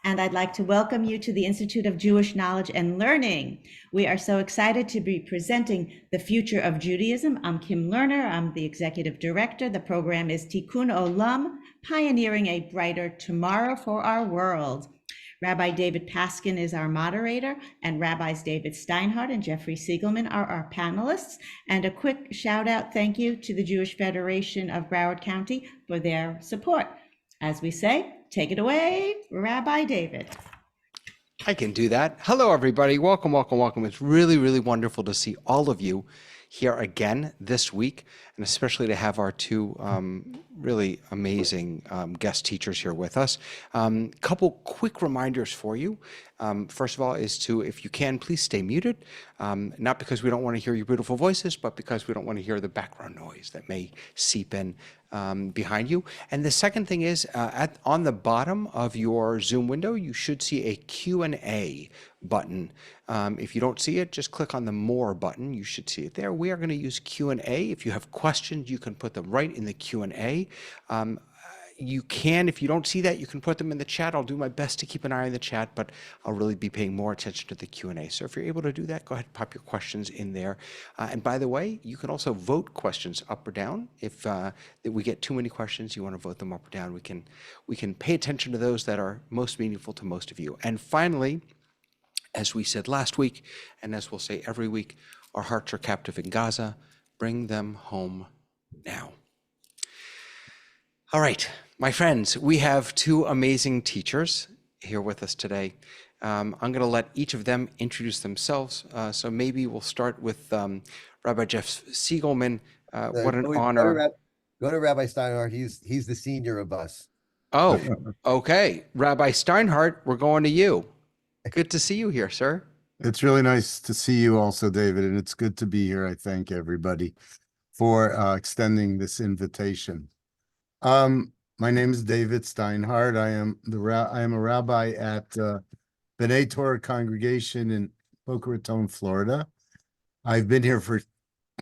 And I'd like to welcome you to the Institute of Jewish Knowledge and Learning. We are so excited to be presenting The Future of Judaism. I'm Kim Lerner. I'm the executive director. The program is Tikkun Olam, Pioneering a Brighter Tomorrow for Our World. Rabbi David Paskin is our moderator, and Rabbis David Steinhart and Jeffrey Segelman are our panelists. And a quick shout out thank you to the Jewish Federation of Broward County for their support. As we say, take it away, Rabbi David. I can do that. Hello, everybody. Welcome, welcome, welcome. It's really, really wonderful to see all of you here again this week, and especially to have our two really amazing guest teachers here with us. Couple quick reminders for you. First of all is to, if you can, please stay muted. Not because we don't want to hear your beautiful voices, but because we don't want to hear the background noise that may seep in behind you. And the second thing is, on the bottom of your Zoom window, you should see a Q&A button. If you don't see it, just click on the More button. You should see it there. We are going to use Q&A. If you have questions, you can put them right in the Q&A. You can, if you don't see that, you can put them in the chat. I'll do my best to keep an eye on the chat, but I'll really be paying more attention to the Q&A. So if you're able to do that, go ahead and pop your questions in there. And by the way, you can also vote questions up or down. If we get too many questions, you want to vote them up or down, we can pay attention to those that are most meaningful to most of you. And finally, as we said last week, and as we'll say every week, our hearts are captive in Gaza. Bring them home now. All right, my friends, we have two amazing teachers here with us today. I'm going to let each of them introduce themselves. So maybe we'll start with Rabbi Jeff Segelman. What an honor. Go to Rabbi Steinhart. He's the senior of us. Oh, okay. Rabbi Steinhart, we're going to you. Good to see you here, sir. It's really nice to see you also, David, and it's good to be here. I thank everybody for extending this invitation. My name is David Steinhart. I am a rabbi at B'nai Torah congregation in Boca Raton, Florida. I've been here for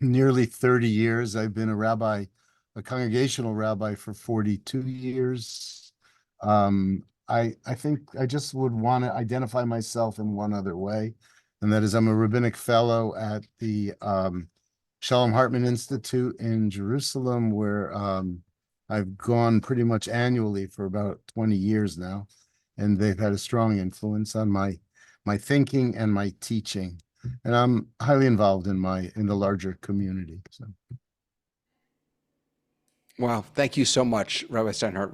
nearly 30 years. I've been a congregational rabbi for 42 years. I think I just would want to identify myself in one other way, and that is I'm a rabbinic fellow at the Shalom Hartman Institute in Jerusalem, where I've gone pretty much annually for about 20 years now, and they've had a strong influence on my thinking and my teaching. And I'm highly involved in the larger community. So. Wow, thank you so much, Rabbi Steinhart.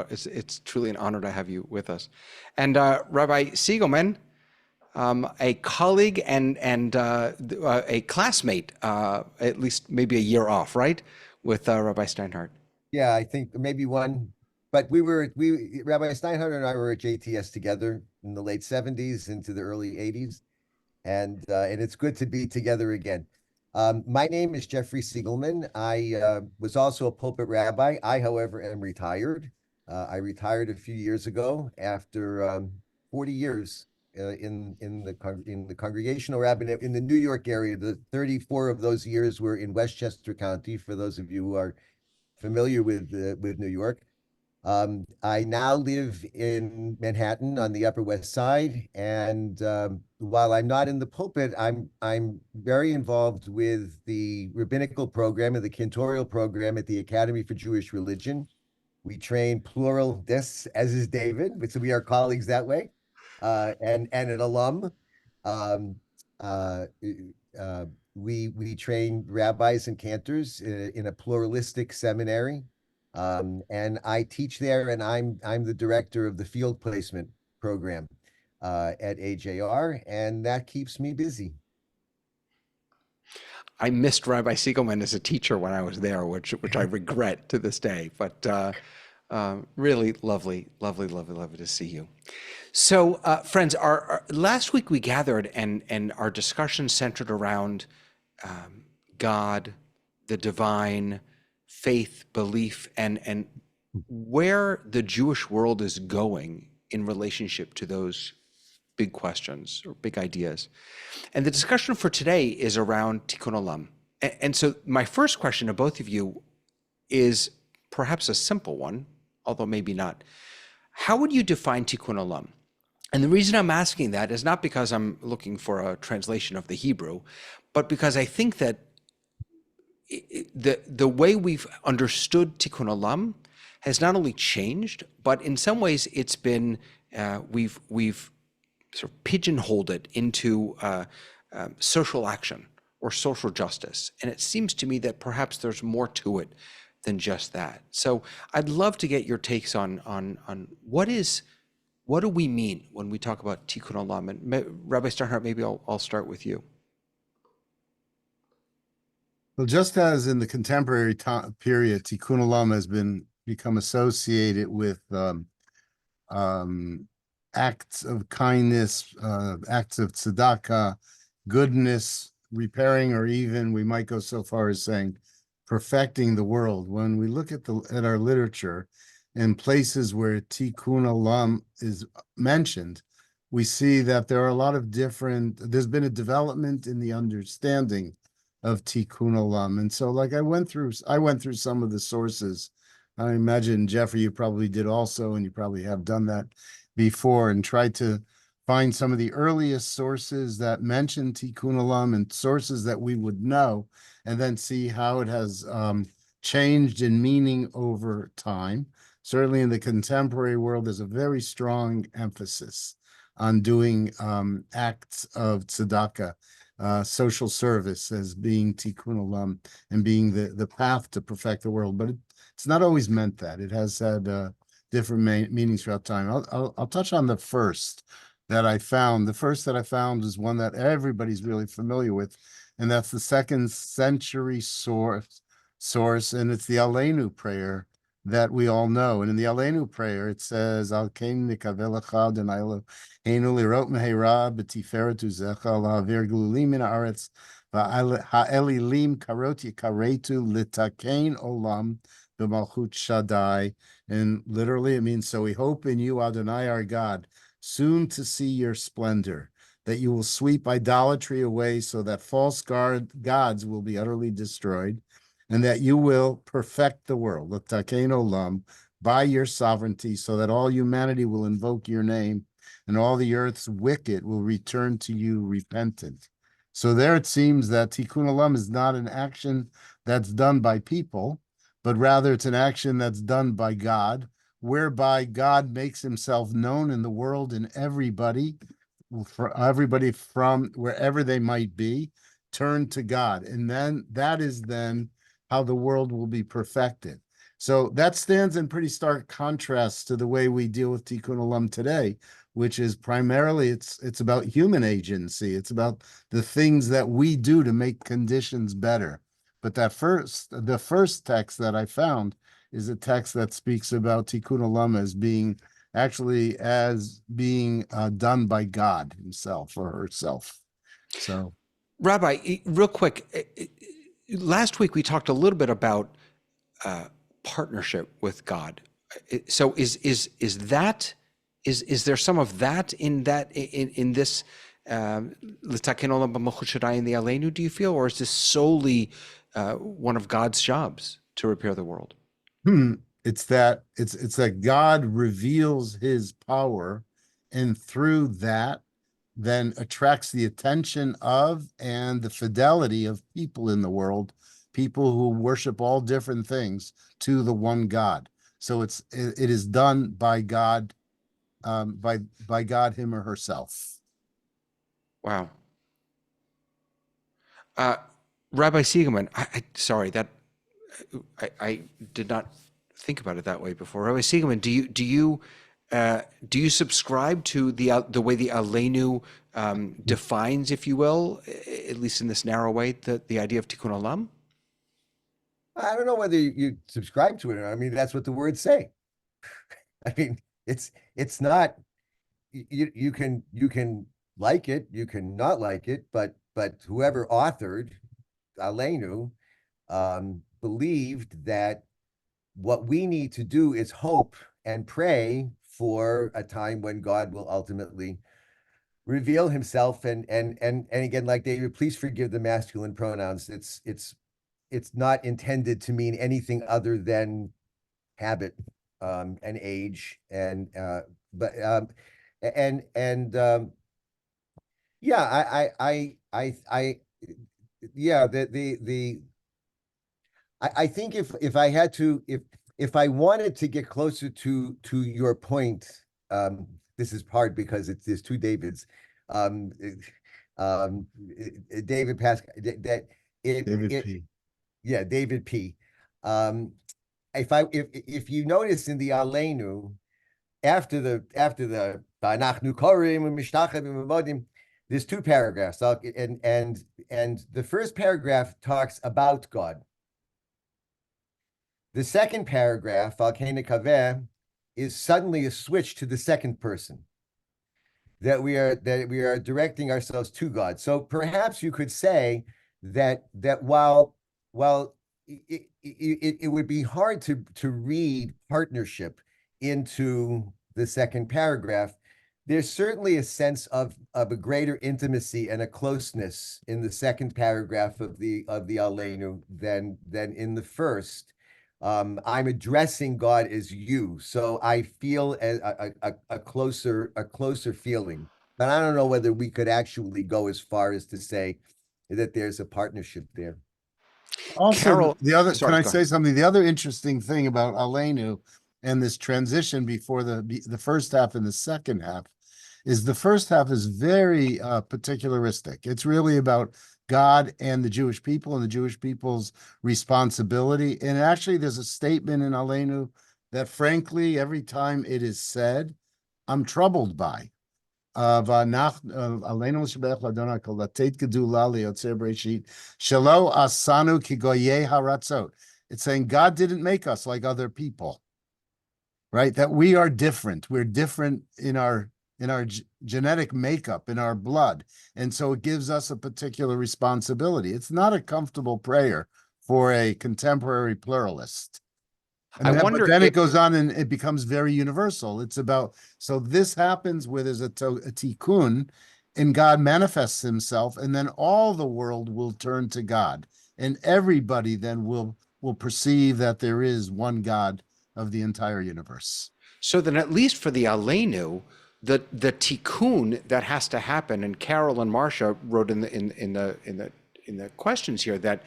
It's truly an honor to have you with us. And Rabbi Segelman, a colleague and a classmate, at least maybe a year off, right, with Rabbi Steinhart. Yeah, I think maybe one, but Rabbi Steinhart and I were at JTS together in the late 70s into the early 80s, and it's good to be together again. My name is Jeffrey Segelman. I was also a pulpit rabbi. I, however, am retired. I retired a few years ago after 40 years in the congregational rabbinate in the New York area. The 34 of those years were in Westchester County, for those of you who are familiar with New York. I now live in Manhattan on the Upper West Side, and while I'm not in the pulpit, I'm very involved with the rabbinical program and the cantorial program at the Academy for Jewish Religion. We train pluralists, as is David, so we are colleagues that way, and an alum. We train rabbis and cantors in a pluralistic seminary. And I teach there, and I'm the director of the field placement program at AJR, and that keeps me busy. I missed Rabbi Segelman as a teacher when I was there, which I regret to this day. But really lovely to see you. So, friends, our last week we gathered, and our discussion centered around God, the divine, faith, belief, and where the Jewish world is going in relationship to those big questions or big ideas. And the discussion for today is around Tikkun Olam. And so my first question to both of you is perhaps a simple one, although maybe not. how would you define Tikkun Olam? And the reason I'm asking that is not because I'm looking for a translation of the Hebrew, but because I think that the way we've understood Tikkun Olam has not only changed, but in some ways it's been we've sort of pigeonholed it into social action or social justice, and it seems to me that perhaps there's more to it than just that. So I'd love to get your takes on what do we mean when we talk about Tikkun Olam? And Rabbi Steinhart, maybe I'll start with you. Well, just as in the contemporary period, Tikkun Olam has become associated with acts of kindness, acts of tzedakah, goodness, repairing, or even we might go so far as saying perfecting the world. When we look at our literature and places where Tikkun Olam is mentioned, we see that there are a lot of there's been a development in the understanding of Tikkun Olam. And so like I went through some of the sources. I imagine, Jeffrey, you probably did also, and you probably have done that before, and tried to find some of the earliest sources that mention Tikkun Olam and sources that we would know, and then see how it has changed in meaning over time. Certainly in the contemporary world, there's a very strong emphasis on doing acts of tzedakah, social service, as being Tikkun Olam and being the path to perfect the world. But it's not always meant that. It has had different meanings throughout time. I'll touch on the first that I found. The first that I found is one that everybody's really familiar with, and that's the 2nd century source, and it's the Aleinu prayer that we all know. And in the Aleinu prayer, it says, Al kein nikavelecha denaylo heinu lirot mehera b'tiferet uzecha la'avir glulim min haaretz ha'elilim karot yikaretu litakein olam b'malchut Shaddai. And literally it means, so we hope in you, Adonai our God, soon to see your splendor, that you will sweep idolatry away so that false gods will be utterly destroyed, and that you will perfect the world, l'takein olam, by your sovereignty, so that all humanity will invoke your name, and all the earth's wicked will return to you repentant. So there it seems that Tikkun Olam is not an action that's done by people, but rather it's an action that's done by God, whereby God makes himself known in the world, and everybody from wherever they might be, turn to God. And then that is then how the world will be perfected. So that stands in pretty stark contrast to the way we deal with Tikkun Olam today, which is primarily it's about human agency. It's about the things that we do to make conditions better. But the first text that I found is a text that speaks about Tikkun Olam as being done by God himself or herself. So, Rabbi, real quick, last week we talked a little bit about partnership with God. So is there some of that in this l'taken olam b'malchut Shaddai in the Aleinu, do you feel, or is this solely one of God's jobs to repair the world? It's that God reveals his power, and through that then attracts the attention of and the fidelity of people in the world, people who worship all different things, to the one God. So it is done by God, by God, him or herself. Wow. Rabbi Segelman, sorry that I did not think about it that way before. Rabbi Segelman, do you subscribe to the way the Aleinu defines, if you will, at least in this narrow way, the idea of Tikkun Olam? I don't know whether you subscribe to it or not. I mean, that's what the words say. I mean, it's not, you can like it, you can not like it, but whoever authored Aleinu believed that what we need to do is hope and pray for a time when God will ultimately reveal himself. And again, like David, please forgive the masculine pronouns. It's not intended to mean anything other than habit. and age, and but and yeah, yeah, I think if I had to, if I wanted to get closer to your point, this is hard because there's two Davids, um, David Paskin, that David it P. yeah, David P. Um, if you notice in the Aleinu, after the V'anachnu korim u'mishtachem u'mevodim, there's two paragraphs. And the first paragraph talks about God. The second paragraph, Al Kei Nekaveh, is suddenly a switch to the second person, that we are directing ourselves to God. So perhaps you could say that while it would be hard to read partnership into the second paragraph, there's certainly a sense of a greater intimacy and a closeness in the second paragraph of the Aleinu than in the first. I'm addressing God as you, so I feel a closer feeling. But I don't know whether we could actually go as far as to say that there's a partnership there. Also, Carol, the other, sorry, can I go say ahead. something? The other interesting thing about Aleinu and this transition before the first half and the second half is the first half is very particularistic. It's really about God and the Jewish people and the Jewish people's responsibility. And actually, there's a statement in Aleinu that, frankly, every time it is said, I'm troubled by. עלינו לשבח לאדוני כל לתת גדולה ליוצר בראשית, שלא עשנו כגויי הארצות. It's saying God didn't make us like other people, right? That we are different. We're different in our genetic makeup, in our blood. And so it gives us a particular responsibility. It's not a comfortable prayer for a contemporary pluralist. I wonder but then if it goes on and it becomes very universal. It's about, so this happens where there's a tikkun and God manifests himself, and then all the world will turn to God. And everybody then will perceive that there is one God of the entire universe. so. Then, at least for the Aleinu, the tikkun that has to happen, and Carol and Marcia wrote in the questions here that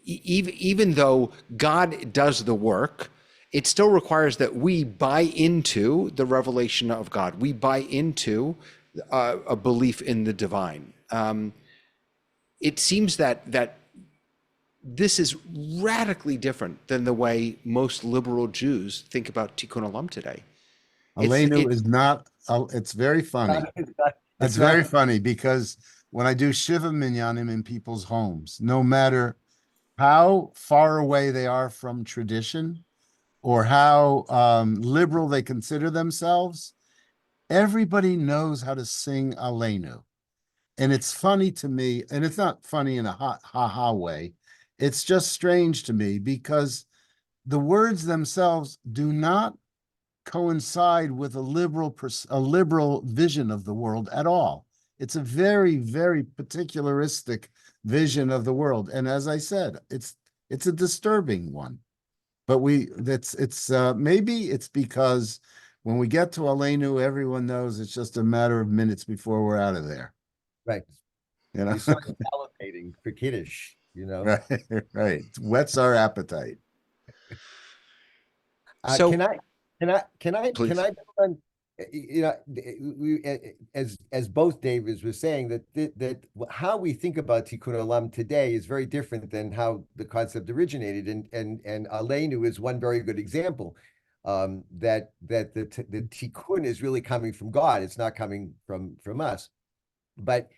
even though God does the work, it still requires that we buy into the revelation of God. We buy into a belief in the divine. It seems that this is radically different than the way most liberal Jews think about Tikkun Olam today. Aleinu is not, it's very funny. It's very funny because when I do Shiva Minyanim in people's homes, no matter how far away they are from tradition or how liberal they consider themselves, everybody knows how to sing Aleinu. And it's funny to me, and it's not funny in a ha-ha way. It's just strange to me because the words themselves do not coincide with a liberal vision of the world at all. It's a very, very particularistic vision of the world. And as I said, it's a disturbing one. But maybe it's because when we get to Aleinu, everyone knows it's just a matter of minutes before we're out of there. Right. You know, You start salivating for Kiddush, you know. right, right. It whets our appetite. So, please. Can I you know, as both Davids were saying, that how we think about Tikkun Olam today is very different than how the concept originated, and Aleinu is one very good example. That the Tikkun is really coming from God; it's not coming from us. But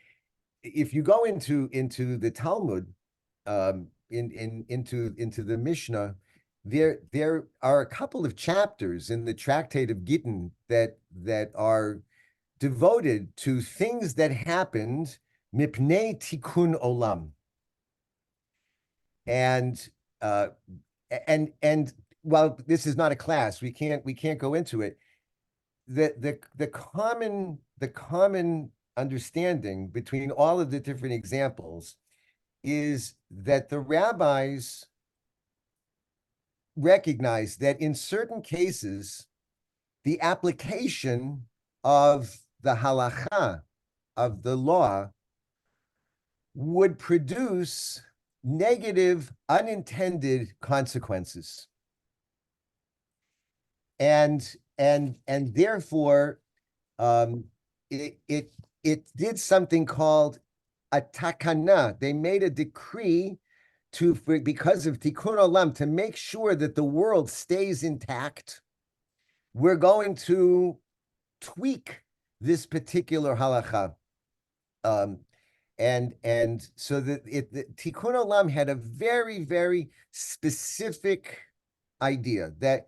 if you go into the Talmud, into the Mishnah, there are a couple of chapters in the Tractate of Gittin that are devoted to things that happened mipnei tikkun olam, and while this is not a class, we can't go into it. The common understanding between all of the different examples is that the rabbis recognize that in certain cases, the application of the halacha, of the law, would produce negative, unintended consequences. And therefore, it did something called a takana. They made a decree because of Tikkun Olam, to make sure that the world stays intact. We're going to tweak this particular halacha. And so that the Tikkun Olam had a very, very specific idea that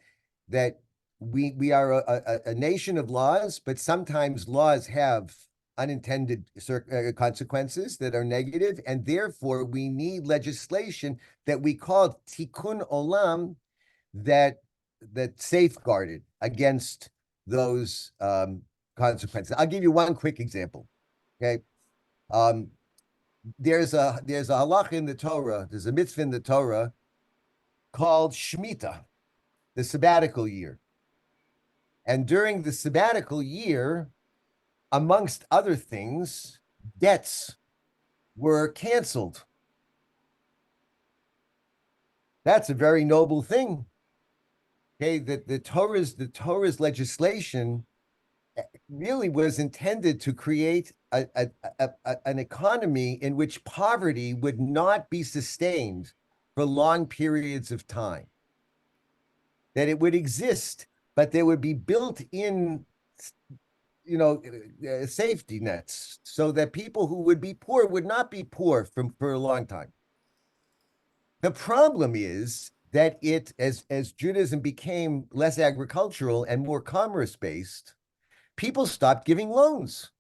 we are a nation of laws, but sometimes laws have unintended consequences that are negative, and therefore we need legislation that we call Tikkun Olam that safeguarded against those consequences. I'll give you one quick example. Okay, there's a halach in the Torah. There's a mitzvah in the Torah called Shemitah, the sabbatical year. And during the sabbatical year, amongst other things, debts were canceled. That's a very noble thing. Okay, that the Torah's legislation really was intended to create an economy in which poverty would not be sustained for long periods of time. That it would exist, but there would be built-in, safety nets, so that people who would be poor would not be poor for a long time. The problem is that as Judaism became less agricultural and more commerce-based, people stopped giving loans.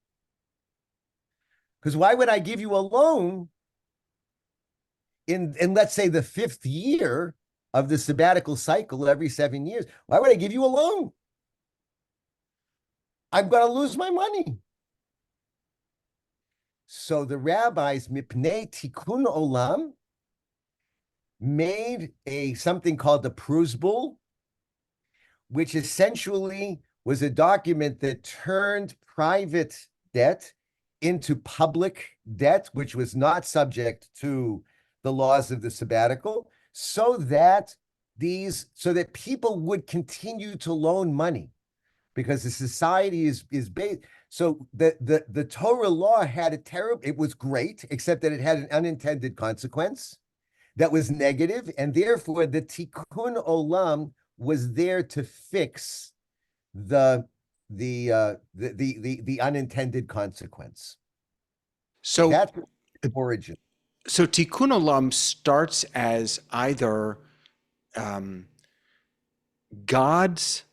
Because why would I give you a loan in let's say the 5th year of the sabbatical cycle every 7 years? Why would I give you a loan? I'm going to lose my money. So the rabbis, mipnei tikkun olam, made something called the Prusbul, which essentially was a document that turned private debt into public debt, which was not subject to the laws of the sabbatical, so that people would continue to loan money, because the society is based. So the Torah law had it was great, except that it had an unintended consequence that was negative, and therefore the Tikkun Olam was there to fix the unintended consequence. So that's the origin. So Tikkun Olam starts as either God's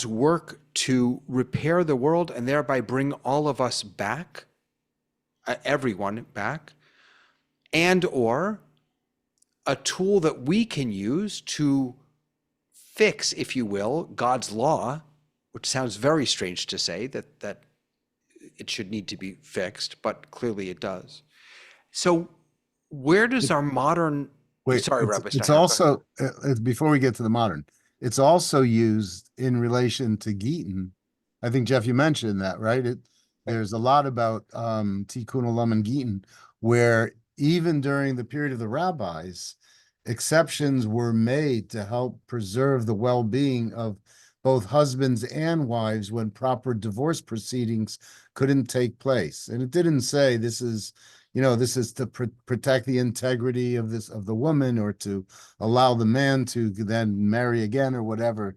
work to repair the world and thereby bring all of us back, everyone back, and or a tool that we can use to fix, if you will, God's law, which sounds very strange to say that it should need to be fixed, but clearly it does. So where does our modern... Wait, sorry, Rabbi it's Steinhart, also, before we get to the modern, it's also used in relation to Gittin. I think, Jeff, you mentioned that, right? There's a lot about Tikkun Olam and Gittin, where even during the period of the rabbis, exceptions were made to help preserve the well-being of both husbands and wives when proper divorce proceedings couldn't take place. And it didn't say this is to protect the integrity of the woman, or to allow the man to then marry again or whatever,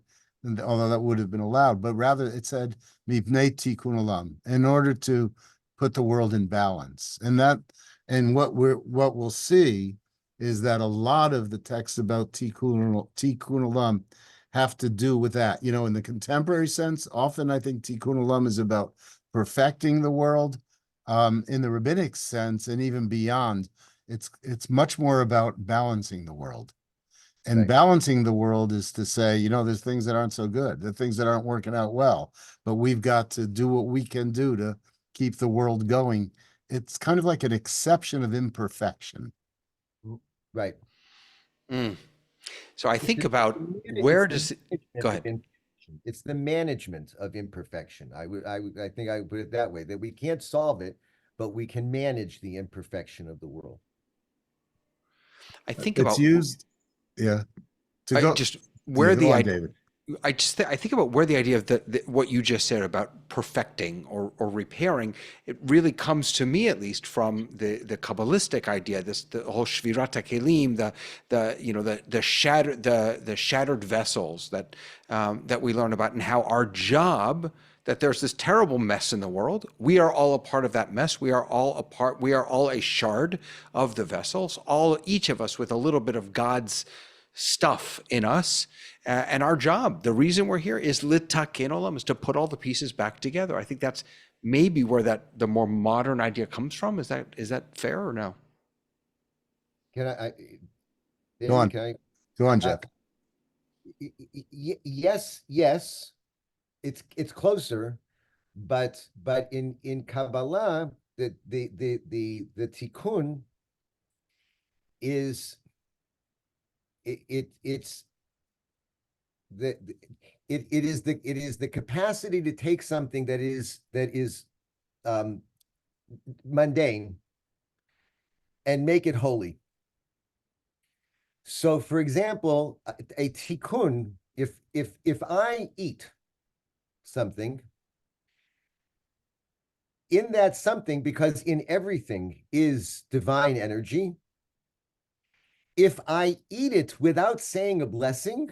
although that would have been allowed. But rather it said mipnei tikkun olam, in order to put the world in balance. And what we'll see is that a lot of the texts about tikkun olam have to do with that. In the contemporary sense, often I think tikkun olam is about perfecting the world. In the rabbinic sense, and even beyond, it's much more about balancing the world. And balancing the world is to say, there's things that aren't so good, the things that aren't working out well, but we've got to do what we can do to keep the world going. It's kind of like an exception of imperfection. Right. Mm. So I It's think the, about where does it, go management of ahead. imperfection. It's the management of imperfection. I think I would put it that way, that we can't solve it, but we can manage the imperfection of the world. I think It's about used, yeah, to I go. just Yeah, where go the on, idea. David. I think about where the idea of what you just said about perfecting or repairing, it really comes to me at least from the Kabbalistic idea, the whole Shvirat HaKelim, the shattered vessels that we learn about, and how our job, that there's this terrible mess in the world. We are all a part of that mess. We are all a shard of the vessels, each of us with a little bit of God's stuff in us. And our job, the reason we're here, is Tikkun Olam, is to put all the pieces back together. I think that's maybe where the more modern idea comes from. Is that fair or no? Can I, Go David, on. can Go on, I, Jeff. yes, it's closer, but in Kabbalah, the tikkun is it's the it is the capacity to take something that is um, mundane and make it holy. So, for example, a tikkun, if I eat something, in that something, because in everything is divine energy, if I eat it without saying a blessing,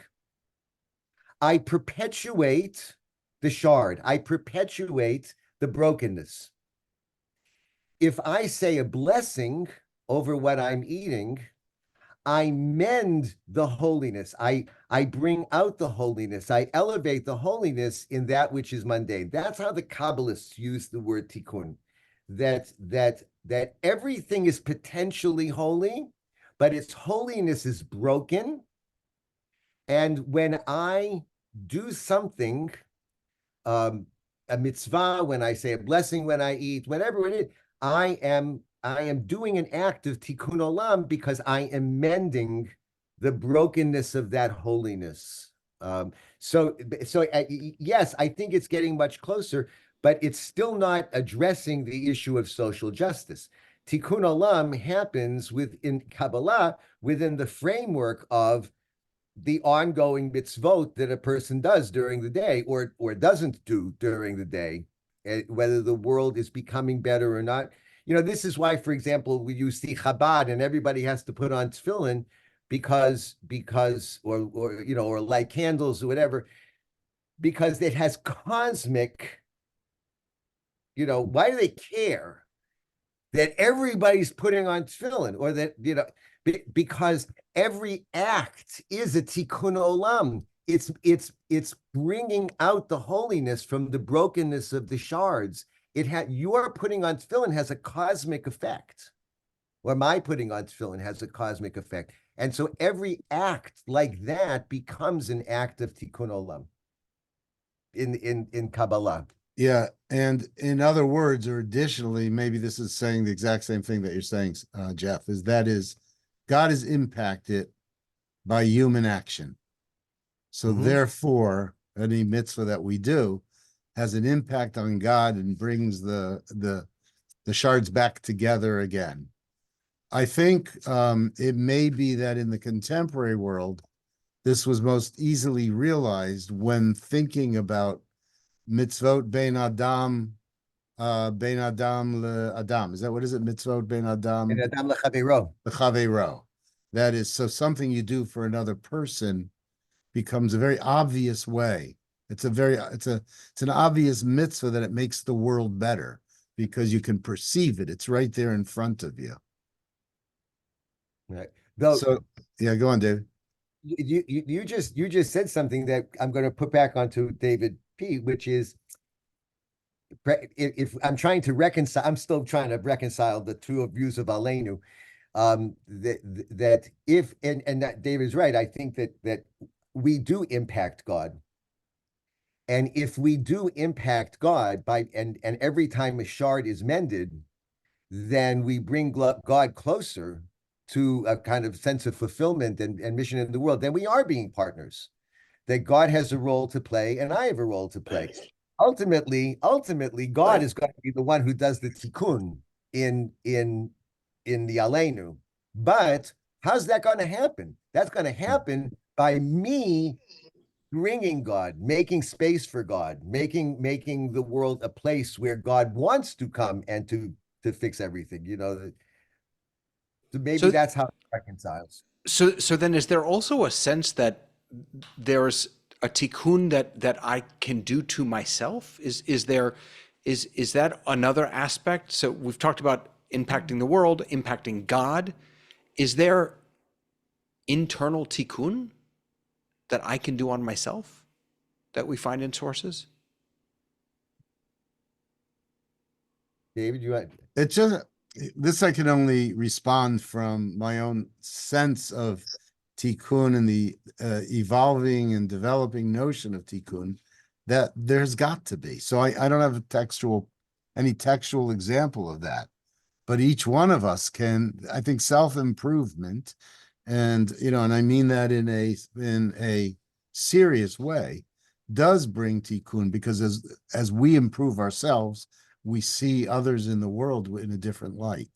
I perpetuate the shard. I perpetuate the brokenness. If I say a blessing over what I'm eating, I mend the holiness. I bring out the holiness. I elevate the holiness in that which is mundane. That's how the Kabbalists use the word tikkun. That everything is potentially holy, but its holiness is broken. And when I do something, a mitzvah, when I say a blessing, when I eat, whatever it is, I am doing an act of tikkun olam because I am mending the brokenness of that holiness. So yes, I think it's getting much closer, but it's still not addressing the issue of social justice. Tikkun olam happens within Kabbalah, within the framework of the ongoing mitzvot that a person does during the day or doesn't do during the day, whether the world is becoming better or not. This is why, for example, you see Chabad and everybody has to put on tefillin because or light candles or whatever, because it has cosmic, why do they care that everybody's putting on tefillin, or that, because every act is a tikkun olam. It's bringing out the holiness from the brokenness of the shards. Your putting on tefillin has a cosmic effect, or my putting on tefillin has a cosmic effect. And so every act like that becomes an act of tikkun olam in Kabbalah. Yeah, and in other words, or additionally, maybe this is saying the exact same thing that you're saying, Jeff, is God is impacted by human action. So therefore, any mitzvah that we do has an impact on God and brings the shards back together again. I think it may be that in the contemporary world, this was most easily realized when thinking about mitzvot bein Adam le Adam. Is that what is it? Mitzvot bein Adam And Adam lechavero. lechavero. That is, so something you do for another person becomes a very obvious way. It's an obvious mitzvah that it makes the world better because you can perceive it. It's right there in front of you. Right. Though, So yeah, go on, David. you just said something that I'm going to put back onto David P, which is, if I'm trying to reconcile, I'm still trying to reconcile the two views of Aleinu. That if and that David's right, I think that we do impact God. And if we do impact God and every time a shard is mended, then we bring God closer. to a kind of sense of fulfillment and mission in the world, then we are being partners. That God has a role to play and I have a role to play. Ultimately, God is going to be the one who does the tikkun in the Aleinu. But how's that going to happen? That's going to happen by me bringing God, making space for God, making the world a place where God wants to come and to fix everything. So maybe So, that's how it reconciles. so then is there also a sense that there's a tikkun that I can do to myself? Is that another aspect? So we've talked about impacting the world, impacting God. Is there internal tikkun that I can do on myself that we find in sources? David, you want? It just, this I can only respond from my own sense of tikkun and the evolving and developing notion of tikkun, that there's got to be. So I don't have any textual example of that, but each one of us can, I think, self-improvement, and and I mean that in a serious way, does bring tikkun, because as we improve ourselves, we see others in the world in a different light,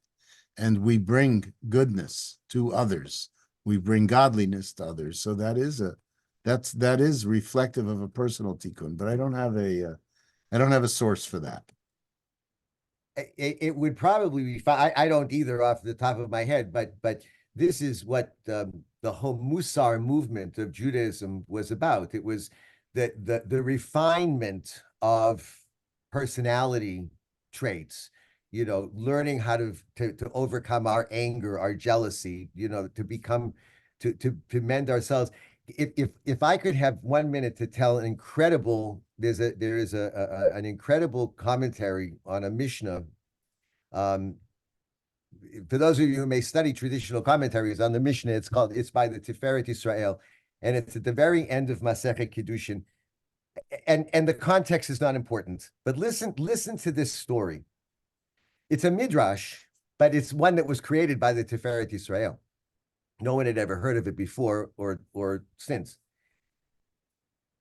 and we bring goodness to others. We bring godliness to others. So that is reflective of a personal tikkun. But I don't have a source for that. It would probably be fine. I don't either off the top of my head, but this is what the whole Musar movement of Judaism was about. It was the refinement of personality traits, learning how to overcome our anger, our jealousy, to become to mend ourselves. If I could have 1 minute to tell an incredible, there is an incredible commentary on a Mishnah. For those of you who may study traditional commentaries on the Mishnah, it's by the Tiferet Israel, and it's at the very end of Masechet Kiddushin. And the context is not important, but listen to this story. It's a midrash, but it's one that was created by the Tiferet Israel. No one had ever heard of it before or since.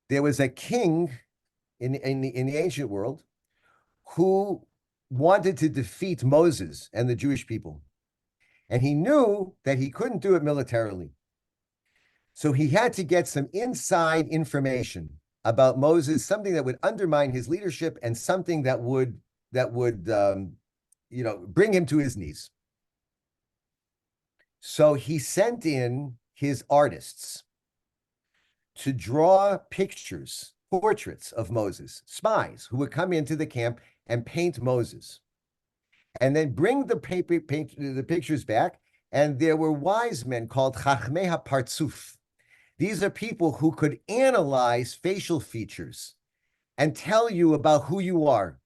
There was a king in the ancient world who wanted to defeat Moses and the Jewish people. And he knew that he couldn't do it militarily. So he had to get some inside information about Moses, something that would undermine his leadership and something that would bring him to his knees. So he sent in his artists to draw pictures, portraits of Moses, spies who would come into the camp and paint Moses, and then bring the pictures back. And there were wise men called Chachmei HaPartzuf. These are people who could analyze facial features and tell you about who you are,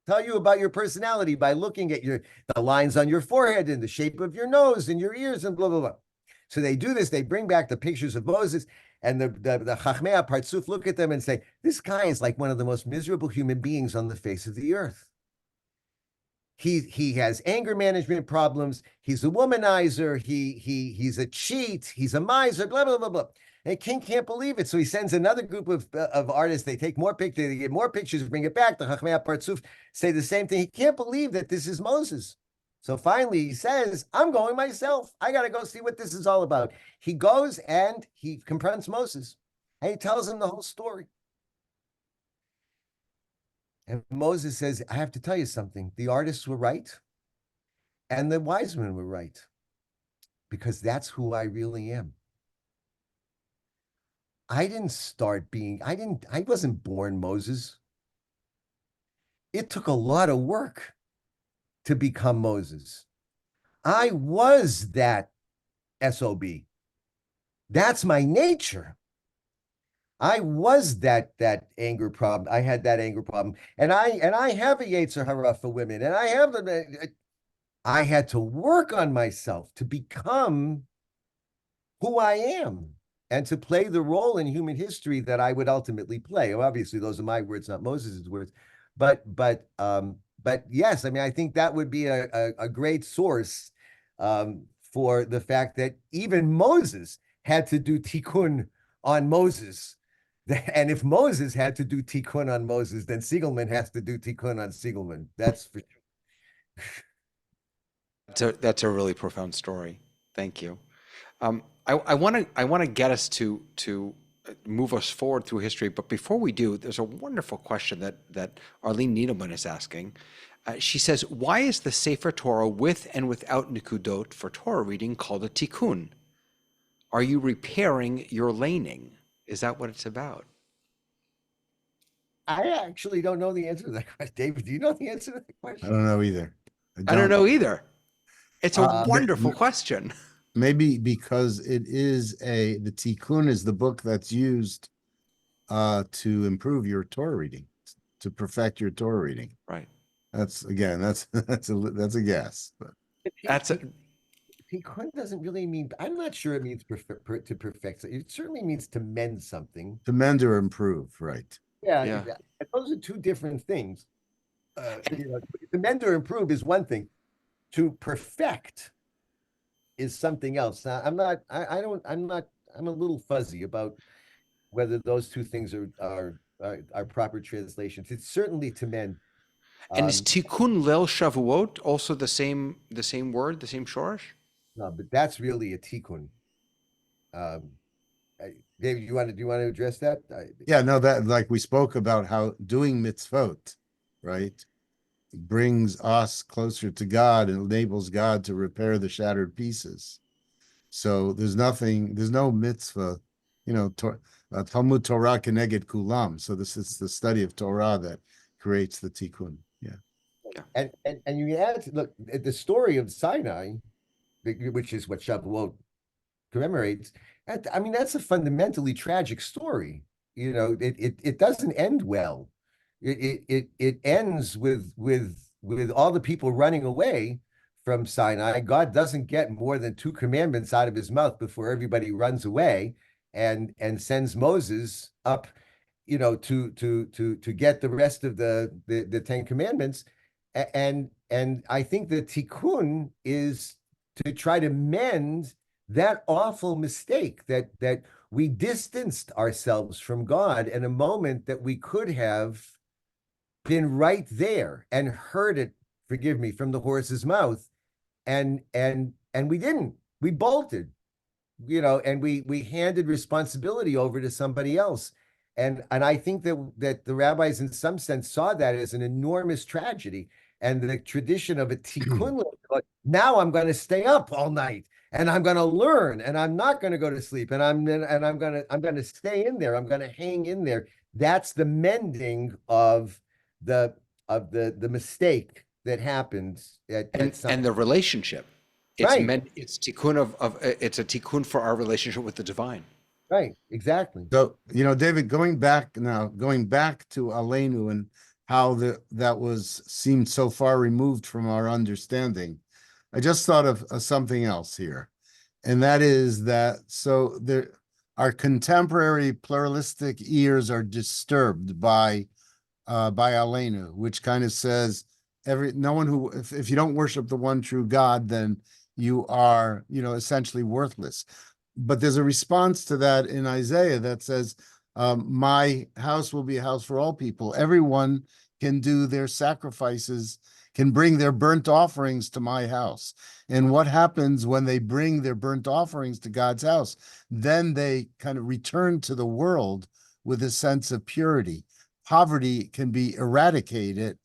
tell you about your personality by looking at the lines on your forehead and the shape of your nose and your ears and blah, blah, blah. So they do this. They bring back the pictures of Moses, and the Chachmei HaPartzuf look at them and say, this guy is like one of the most miserable human beings on the face of the earth. He has anger management problems. He's a womanizer. He's a cheat. He's a miser. Blah blah blah blah. And king can't believe it, so he sends another group of artists. They take more pictures. They get more pictures. Bring it back. The Chachmei HaPartzuf say the same thing. He can't believe that this is Moses. So finally, he says, "I'm going myself. I got to go see what this is all about." He goes and he confronts Moses, and he tells him the whole story. And Moses says, I have to tell you something. The artists were right, and the wise men were right, because that's who I really am. I wasn't born Moses. It took a lot of work to become Moses. I was that SOB. That's my nature. I was that anger problem. I had that anger problem, and I have a Yetzer Hara for women, and I had to work on myself to become who I am and to play the role in human history that I would ultimately play. Well, obviously, those are my words, not Moses's words, but yes, I mean, I think that would be a great source for the fact that even Moses had to do tikkun on Moses. And if Moses had to do tikkun on Moses, then Segelman has to do tikkun on Segelman. That's for sure. That's a really profound story. Thank you. I want to get us to move us forward through history, but before we do, there's a wonderful question that Arlene Needleman is asking. She says, "Why is the Sefer Torah with and without nikudot for Torah reading called a tikkun? Are you repairing your laning? Is that what it's about?" I actually don't know the answer to that question. David, do you know the answer to that I question? don't know either. I don't know either. It's a Uh, wonderful question. Maybe because it is the Tikkun is the book that's used to improve your Torah reading, to perfect your Torah reading. Right. That's that's a guess. But That's a, Tikkun doesn't really mean, I'm not sure it means to perfect. It certainly means to mend something. to mend or improve, right? Yeah, Yeah. those are two different things. To mend or improve is one thing. To perfect is something else. Now, I'm a little fuzzy about whether those two things are proper translations. It's certainly to mend. and is Um, tikkun lel shavuot also the same word, the same shorish? no, but that's really a tikkun. David, do you want to address that? Yeah, no, that like we spoke about how doing mitzvot, right, brings us closer to God and enables God to repair the shattered pieces. So there's no mitzvah, Talmud Torah keneged kulam. So this is the study of Torah that creates the tikkun. Yeah. And you add, look, the story of Sinai, which is what Shavuot commemorates. I mean, that's a fundamentally tragic story. It doesn't end well. It ends with all the people running away from Sinai. God doesn't get more than 2 commandments out of his mouth before everybody runs away, and sends Moses up, to get the rest of the 10 commandments. And I think the tikkun is to try to mend that awful mistake that we distanced ourselves from God in a moment that we could have been right there and heard it, forgive me, from the horse's mouth, and we didn't. We bolted, and we handed responsibility over to somebody else. And I think that the rabbis in some sense saw that as an enormous tragedy. And the tradition of a tikkun, now I'm going to stay up all night and I'm going to learn and I'm not going to go to sleep and I'm going to stay in there. I'm going to hang in there. That's the mending of the mistake that happens and the relationship. It's right. meant, it's tikkun it's a tikkun for our relationship with the divine. Right, exactly. So, David, going back to Aleinu and how that seemed so far removed from our understanding, I just thought of something else here. And that is that, our contemporary pluralistic ears are disturbed by Aleinu, which kind of says, no one who, if you don't worship the one true God, then you are, essentially worthless. But there's a response to that in Isaiah that says, my house will be a house for all people. Everyone can do their sacrifices, can bring their burnt offerings to my house. And what happens when they bring their burnt offerings to God's house? Then they kind of return to the world with a sense of purity. Poverty can be eradicated.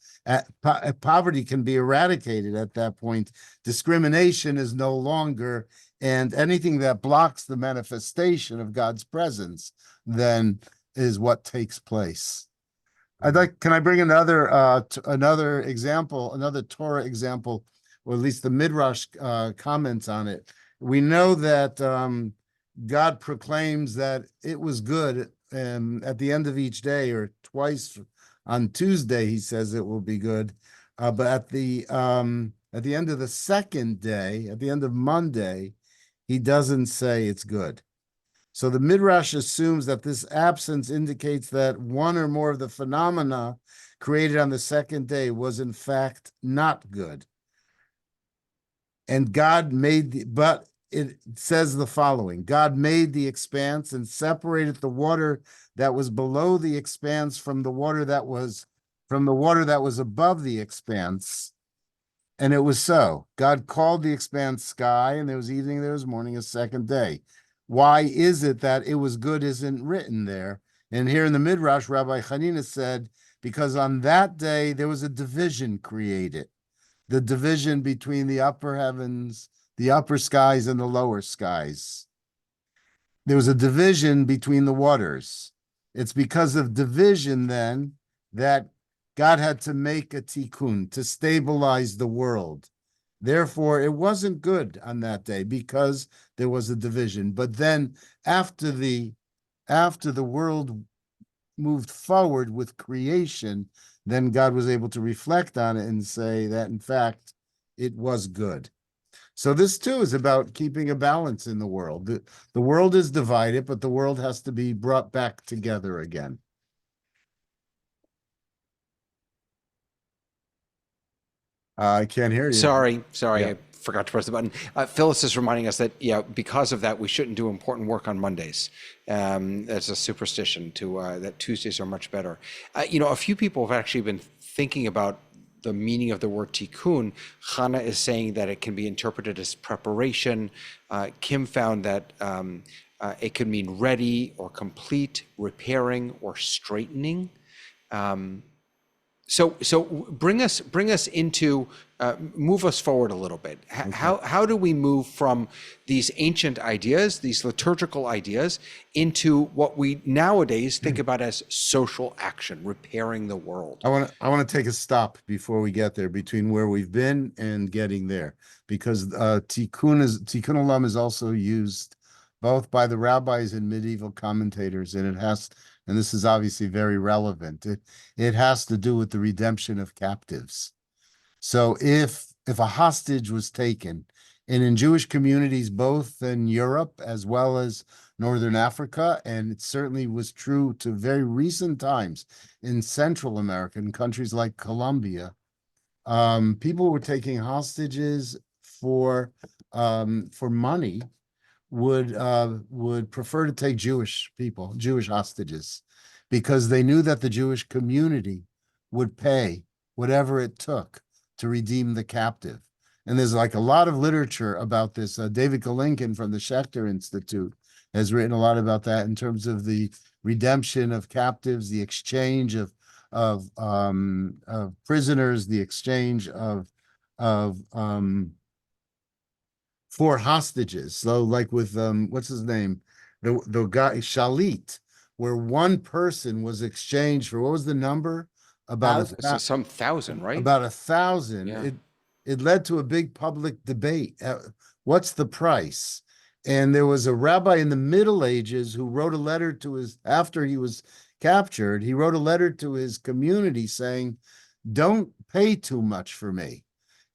Poverty can be eradicated at that point. Discrimination is no longer, and anything that blocks the manifestation of God's presence then is what takes place. Can I bring another example, another Torah example, or at least the Midrash comments on it. We know that God proclaims that it was good at the end of each day, or twice on Tuesday, he says it will be good. But at the end of the second day, at the end of Monday, he doesn't say it's good. So the Midrash assumes that this absence indicates that one or more of the phenomena created on the second day was in fact not good. And God made but it says the following: God made the expanse and separated the water that was below the expanse from the water that was above the expanse. And it was so. God called the expanse sky, and there was evening, there was morning, a second day. Why is it that it was good isn't written there? And here in the Midrash, Rabbi Hanina said, because on that day there was a division created, the division between the upper heavens, the upper skies, and the lower skies. There was a division between the waters. It's because of division then that God had to make a tikkun to stabilize the world. Therefore, it wasn't good on that day because there was a division. But then after the world moved forward with creation, then God was able to reflect on it and say that, in fact, it was good. So this too is about keeping a balance in the world. The world is divided, but the world has to be brought back together again. I can't hear you. Sorry, Yeah. I forgot to press the button. Phyllis is reminding us that, because of that, we shouldn't do important work on Mondays. It's a superstition that Tuesdays are much better. A few people have actually been thinking about the meaning of the word tikkun. Chana is saying that it can be interpreted as preparation. Kim found that it could mean ready or complete, repairing or straightening. So bring us into move us forward a little bit. How do we move from these ancient ideas, these liturgical ideas, into what we nowadays think about as social action, repairing the world? I want to take a stop before we get there, between where we've been and getting there, because Tikkun Olam is also used both by the rabbis and medieval commentators, and this is obviously very relevant. It has to do with the redemption of captives. So if a hostage was taken, and in Jewish communities, both in Europe as well as Northern Africa, and it certainly was true to very recent times in Central America, in countries like Colombia, people were taking hostages for money, would prefer to take Jewish hostages, because they knew that the Jewish community would pay whatever it took to redeem the captive. And there's like a lot of literature about this. David Golinkin from the Schechter Institute has written a lot about that in terms of the redemption of captives, the exchange of prisoners, the exchange of for hostages. So like with what's his name, the guy Shalit, where one person was exchanged for, what was the number? About Some thousand, right? about 1,000. Yeah. It led to a big public debate. What's the price? And there was a rabbi in the Middle Ages who wrote a letter to after he was captured, he wrote a letter to his community saying, don't pay too much for me,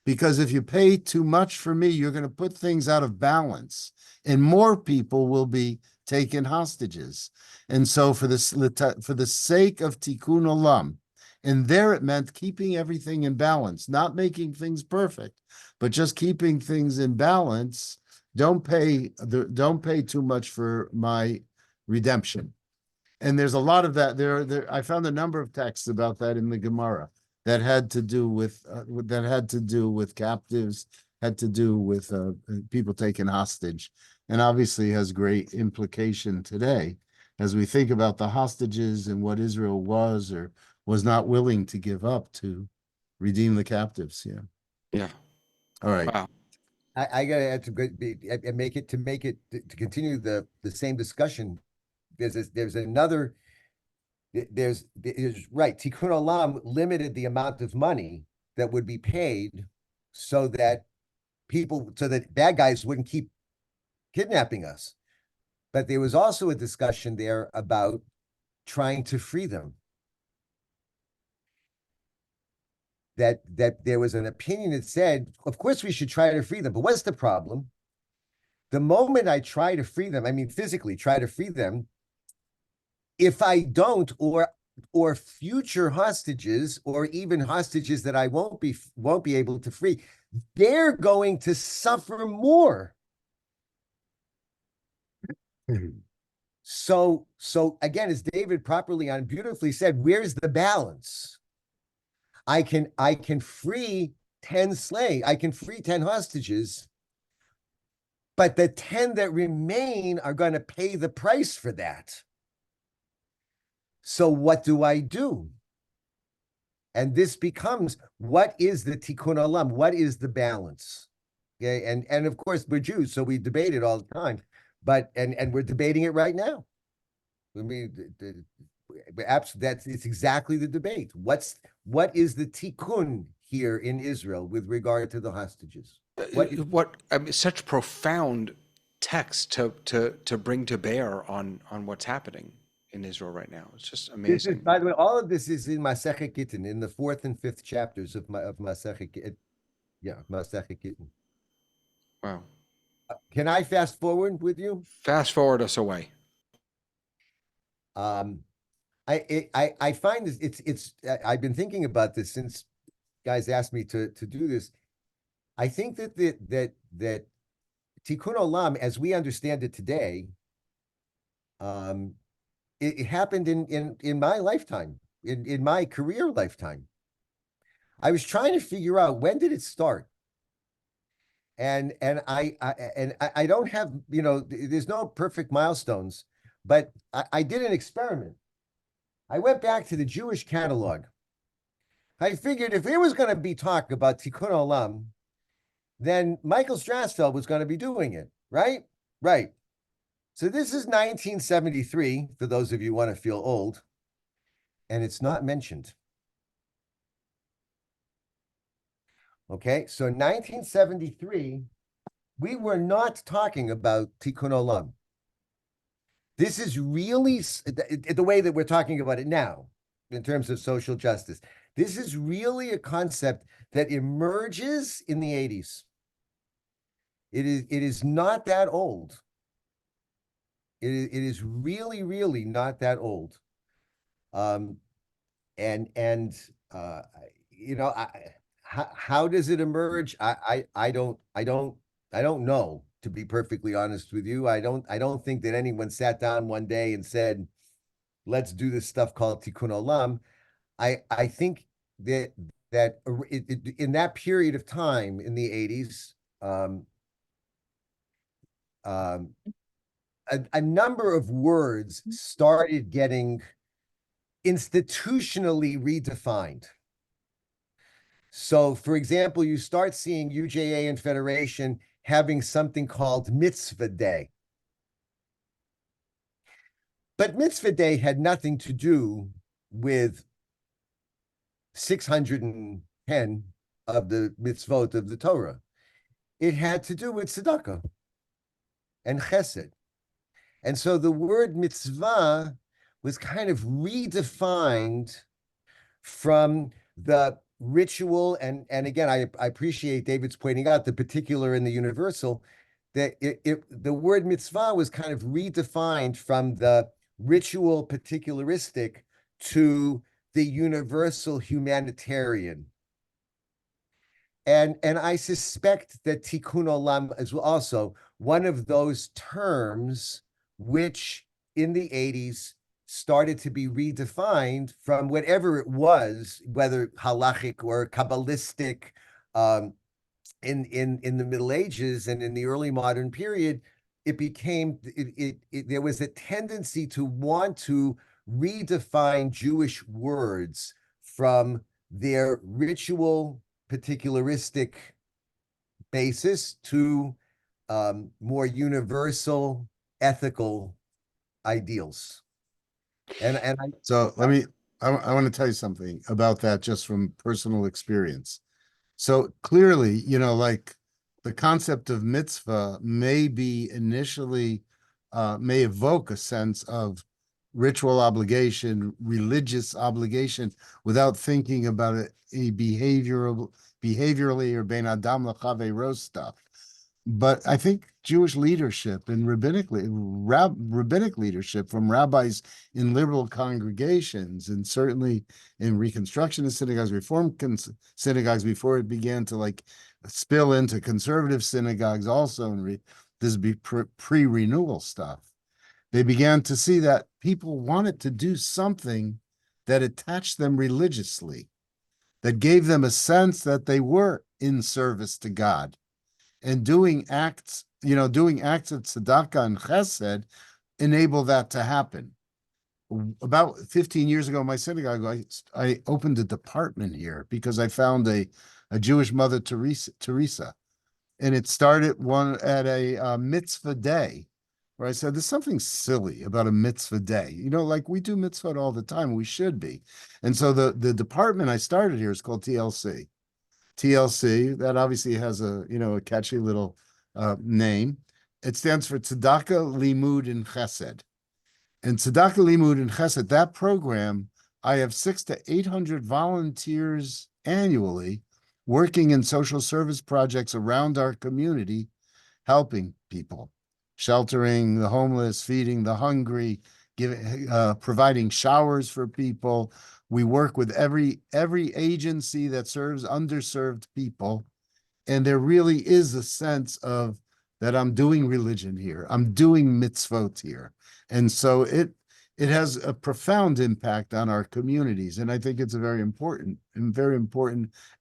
because if you pay too much for me, you're going to put things out of balance and more people will be taken hostages. And so for the sake of Tikkun Olam, and there it meant keeping everything in balance, not making things perfect, but just keeping things in balance. Don't pay too much for my redemption. And there's a lot of that there. I found a number of texts about that in the Gemara that had to do with captives, had to do with people taken hostage, and obviously has great implication today as we think about the hostages and what Israel was or was not willing to give up to redeem the captives. Yeah. Yeah. All right. Wow. I gotta add to continue the same discussion. There's right. Tikkun Olam limited the amount of money that would be paid so that bad guys wouldn't keep kidnapping us. But there was also a discussion there about trying to free them. That there was an opinion that said, of course we should try to free them, but what's the problem? The moment I try to free them, I mean physically try to free them, if I don't, or or future hostages, or even hostages that I won't be able to free, they're going to suffer more. So again, as David properly and beautifully said, where's the balance? I can free 10 I can free 10 hostages, but the 10 that remain are going to pay the price for that. So what do I do? And this becomes, what is the Tikkun Olam? What is the balance? Okay, and of course we're Jews, so we debate it all the time, but and we're debating it right now. I mean, it's exactly the debate. What is the tikkun here in Israel with regard to the hostages? What I mean, such profound text to bring to bear on what's happening in Israel right now. It's just This is, amazing. by the way, all of this is in Masechet Gittin, in the 4th and 5th chapters of Masechet Gittin. Yeah, Masechet Gittin. Wow. Can I fast forward with you? Fast forward us away. I find this, I've been thinking about this since guys asked me to do this. I think that that Tikkun Olam, as we understand it today, it happened in my lifetime, in my career lifetime. I was trying to figure out, when did it start? And I don't have, there's no perfect milestones, but I did an experiment. I went back to the Jewish catalog. I figured if there was going to be talk about Tikkun Olam, then Michael Strasfeld was going to be doing it, right? Right. So this is 1973, for those of you who want to feel old, and it's not mentioned. Okay, so 1973, we were not talking about Tikkun Olam. This is really the way that we're talking about it now, in terms of social justice. This is really a concept that emerges in the 80s. It is not that old. It is really, really not that old. How does it emerge? I don't know, to be perfectly honest with you. I don't think that anyone sat down one day and said, let's do this stuff called Tikkun Olam. I think that in that period of time in the 80s, a number of words started getting institutionally redefined. So, for example, you start seeing UJA and Federation having something called Mitzvah Day. But Mitzvah Day had nothing to do with 610 of the mitzvot of the Torah. It had to do with tzedakah and chesed. And so the word mitzvah was kind of redefined from the ritual, and again, I appreciate David's pointing out the particular and the universal, that the word mitzvah was kind of redefined from the ritual particularistic to the universal humanitarian. And I suspect that Tikkun Olam is also one of those terms which in the 80s started to be redefined from whatever it was, whether halachic or Kabbalistic, in the Middle Ages and in the early modern period. It became, there was a tendency to want to redefine Jewish words from their ritual particularistic basis to more universal ethical ideals. So I want to tell you something about that just from personal experience. So clearly, like the concept of mitzvah may be initially, may evoke a sense of ritual obligation, religious obligation, without thinking about it, behaviorally or ben adam l'chaveiro stuff. but I think Jewish leadership and rabbinic leadership from rabbis in liberal congregations, and certainly in Reconstructionist synagogues, synagogues, before it began to like spill into conservative synagogues also, and this be pre-renewal stuff. They began to see that people wanted to do something that attached them religiously, that gave them a sense that they were in service to God. And doing acts of tzedakah and chesed enable that to happen. About 15 years ago in my synagogue, I opened a department here because I found a Jewish mother, Teresa, and it started at a mitzvah day, where I said, there's something silly about a mitzvah day. Like we do mitzvah all the time, we should be. And so the department I started here is called TLC. TLC, that obviously has a catchy little name. It stands for Tzedakah, Limud, and Chesed. And Tzedakah, Limud, and Chesed, that program, I have 600 to 800 volunteers annually working in social service projects around our community, helping people, sheltering the homeless, feeding the hungry, providing showers for people. We work with every agency that serves underserved people. And there really is a sense of that I'm doing religion here. I'm doing mitzvot here. And so it has a profound impact on our communities. And I think it's a very important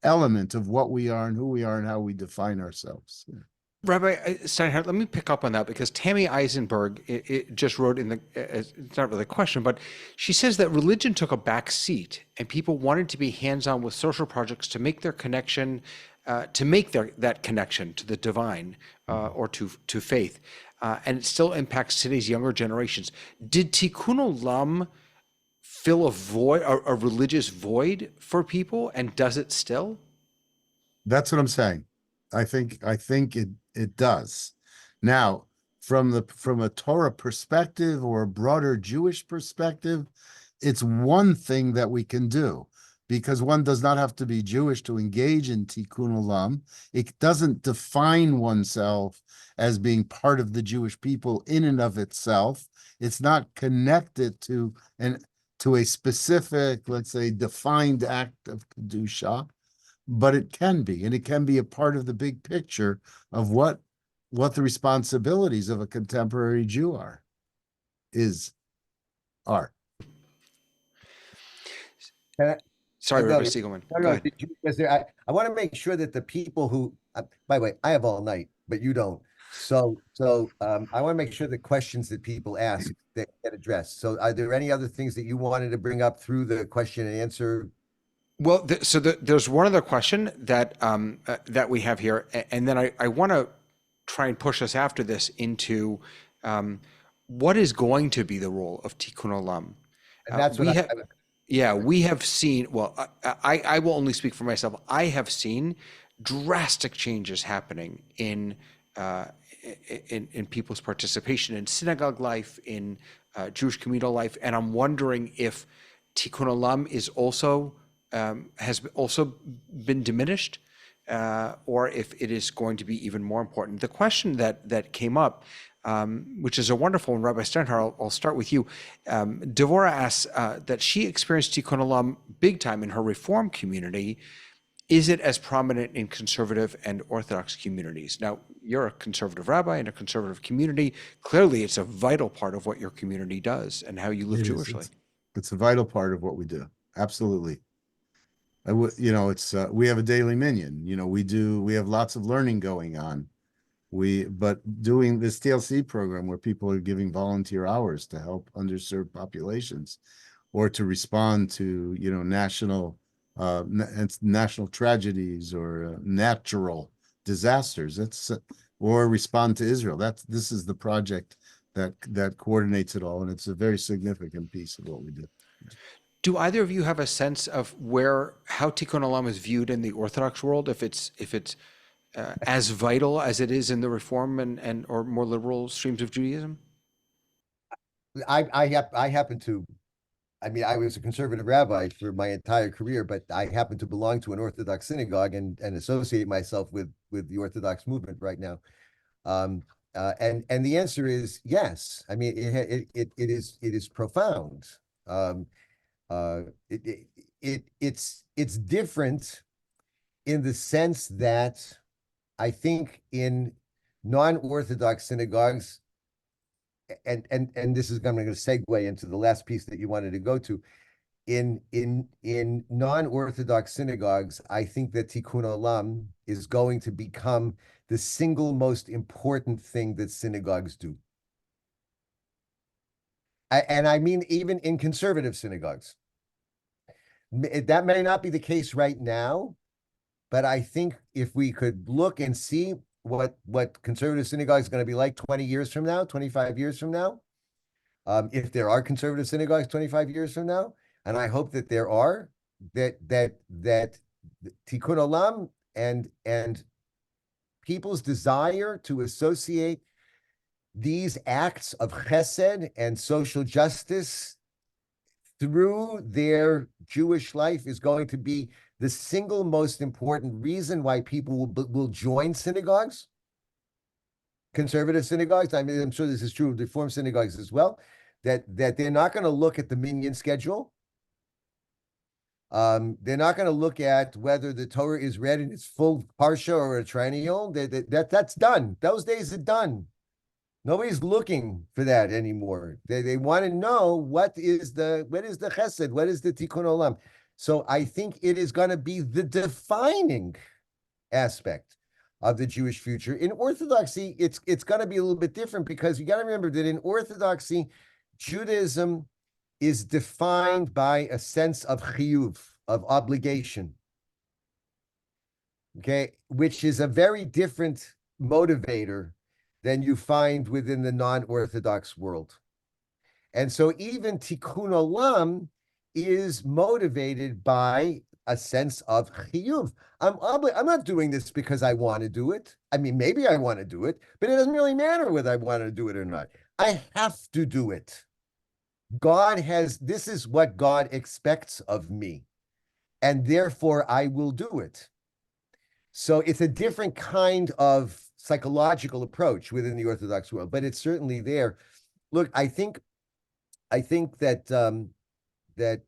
element of what we are and who we are and how we define ourselves. Rabbi Steinhart, let me pick up on that, because Tammy Eisenberg it just wrote in it's not really a question, but she says that religion took a back seat and people wanted to be hands-on with social projects to make their connection, that connection to the divine or to faith. And it still impacts today's younger generations. Did Tikkun Olam fill a void, a religious void for people, and does it still? That's what I'm saying. I think it does. Now, from a Torah perspective or a broader Jewish perspective, it's one thing that we can do, because one does not have to be Jewish to engage in Tikkun Olam. It doesn't define oneself as being part of the Jewish people in and of itself. It's not connected to a specific, let's say, defined act of Kedusha. But it can be, and it can be a part of the big picture of what the responsibilities of a contemporary Jew are. Sorry, No, Rabbi Segelman. Go ahead. I want to make sure that the people who, by the way, I have all night, but you don't. So I want to make sure the questions that people ask that get addressed. So are there any other things that you wanted to bring up through the question and answer? Well, there's one other question that that we have here, and then I want to try and push us after this into what is going to be the role of Tikkun Olam. And that's what we have seen. Well, I will only speak for myself. I have seen drastic changes happening in people's participation in synagogue life, in Jewish communal life, and I'm wondering if Tikkun Olam is also has also been diminished, or if it is going to be even more important. The question that came up, which is a wonderful one, Rabbi Steinhart, I'll start with you. Devorah asks that she experienced Tikkun Olam big time in her Reform community. Is it as prominent in conservative and Orthodox communities? Now, you're a conservative rabbi in a conservative community. Clearly, it's a vital part of what your community does and how you live Jewishly. It's a vital part of what we do. Absolutely. It's we have a daily minyan. We have lots of learning going on. But doing this TLC program where people are giving volunteer hours to help underserved populations, or to respond to national tragedies or natural disasters. Or respond to Israel. This is the project that coordinates it all, and it's a very significant piece of what we do. Do either of you have a sense of how Tikkun Olam is viewed in the Orthodox world? If it's as vital as it is in the Reform and or more liberal streams of Judaism? I happen to, I was a conservative rabbi for my entire career, but I happen to belong to an Orthodox synagogue and associate myself with the Orthodox movement right now. And the answer is yes. I mean, it is profound. Um, it's different in the sense that I think in non-Orthodox synagogues, and this is I'm going to segue into the last piece that you wanted to go to. In non-Orthodox synagogues, I think that Tikkun Olam is going to become the single most important thing that synagogues do. And I mean, even in conservative synagogues. That may not be the case right now, but I think if we could look and see what conservative synagogues are going to be like 20 years from now, 25 years from now, if there are conservative synagogues 25 years from now, and I hope that there are, that Tikkun Olam and people's desire to associate these acts of chesed and social justice through their Jewish life is going to be the single most important reason why people will join synagogues, conservative synagogues. I mean, I'm sure this is true of Reform synagogues as well, that they're not going to look at the minyan schedule. They're not going to look at whether the Torah is read in its full parsha or a triennial. That's done. Those days are done. Nobody's looking for that anymore. They want to know what is the chesed, what is the tikkun olam. So I think it is going to be the defining aspect of the Jewish future. In Orthodoxy, it's going to be a little bit different because you got to remember that in Orthodoxy, Judaism is defined by a sense of chiyuv, of obligation, okay, which is a very different motivator than you find within the non-Orthodox world. And so even Tikkun Olam is motivated by a sense of chiyuv. I'm not doing this because I want to do it. I mean, maybe I want to do it, but it doesn't really matter whether I want to do it or not. I have to do it. This is what God expects of me, and therefore I will do it. So it's a different kind of psychological approach within the Orthodox world, but it's certainly there. Look, I think that that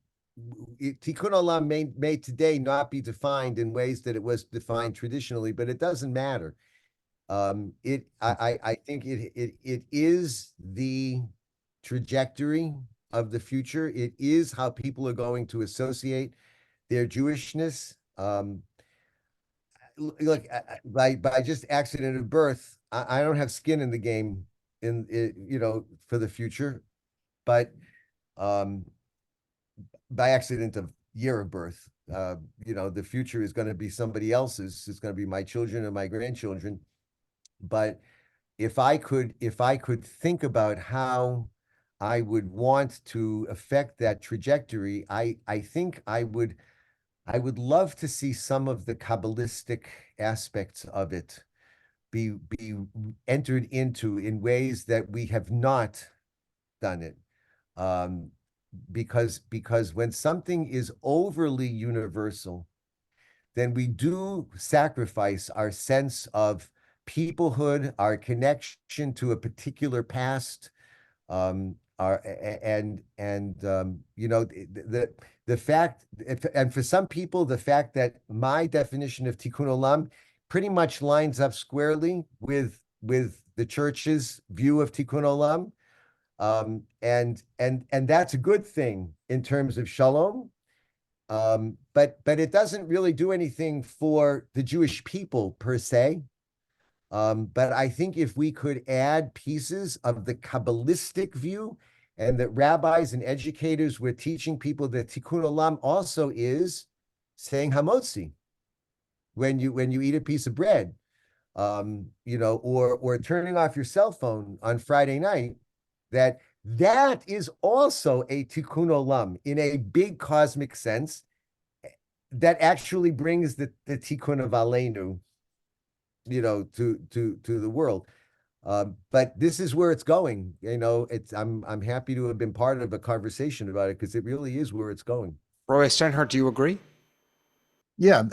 Tikkun Olam may today not be defined in ways that it was defined traditionally, but it doesn't matter. I think it is the trajectory of the future. It is how people are going to associate their Jewishness. Look, by just accident of birth, I don't have skin in the game for the future, but by accident of year of birth, the future is going to be somebody else's. It's going to be my children and my grandchildren. But if I could think about how I would want to affect that trajectory, I think I would love to see some of the Kabbalistic aspects of it be entered into in ways that we have not done it. Because when something is overly universal, then we do sacrifice our sense of peoplehood, our connection to a particular past, the fact, and for some people, the fact that my definition of Tikkun Olam pretty much lines up squarely with the church's view of Tikkun Olam, and that's a good thing in terms of shalom. But it doesn't really do anything for the Jewish people per se. But I think if we could add pieces of the Kabbalistic view, and that rabbis and educators were teaching people that Tikkun Olam also is saying hamotzi when you eat a piece of bread, or turning off your cell phone on Friday night, that is also a Tikkun Olam in a big cosmic sense that actually brings the Tikkun of Aleinu, to the world. But this is where it's going. I'm happy to have been part of a conversation about it because it really is where it's going. Rabbi Steinhart, do you agree? Yeah,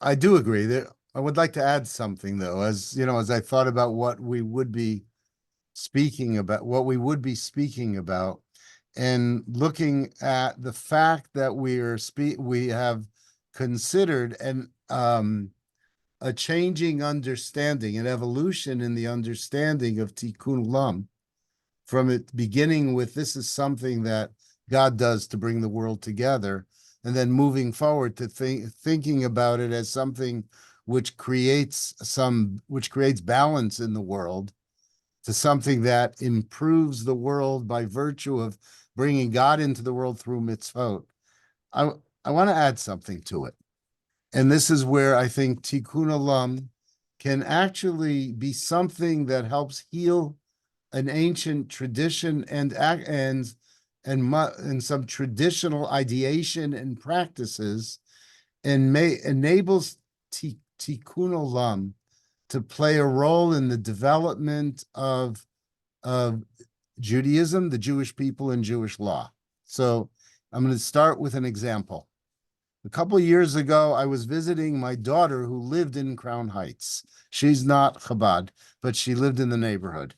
I do agree that I would like to add something though, as you know, as I thought about what we would be speaking about, and looking at the fact that we have considered a changing understanding, an evolution in the understanding of Tikkun Olam, from it beginning with this is something that God does to bring the world together, and then moving forward to thinking about it as something which creates balance in the world, to something that improves the world by virtue of bringing God into the world through mitzvot. I, I want to add something to it. And this is where I think Tikkun Olam can actually be something that helps heal an ancient tradition and some traditional ideation and practices, and enables Tikkun Olam to play a role in the development of Judaism, the Jewish people, and Jewish law. So I'm going to start with an example. A couple of years ago, I was visiting my daughter who lived in Crown Heights. She's not Chabad, but she lived in the neighborhood.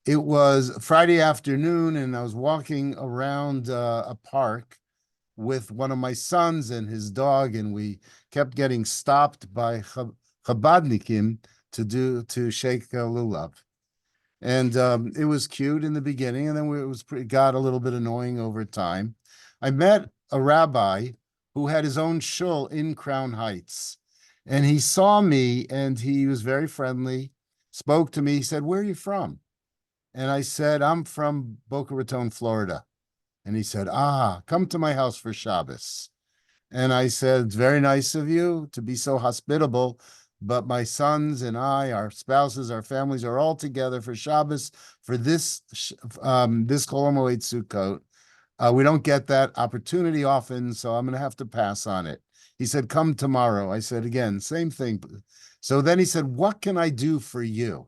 It was Friday afternoon, and I was walking around a park with one of my sons and his dog, and we kept getting stopped by Chabadnikim to shake lulav. And it was cute in the beginning, and then it got a little bit annoying over time. I met a rabbi who had his own shul in Crown Heights, and he saw me, and he was very friendly, spoke to me. He said, "Where are you from?" And I said, "I'm from Boca Raton, Florida." And he said, "Come to my house for Shabbos." And I said, "It's very nice of you to be so hospitable, but my sons and I, our spouses, our families are all together for Shabbos for this Chol Hamoed Sukkot. We don't get that opportunity often, so I'm going to have to pass on it." He said, "Come tomorrow." I said, again, same thing. So then he said, "What can I do for you?"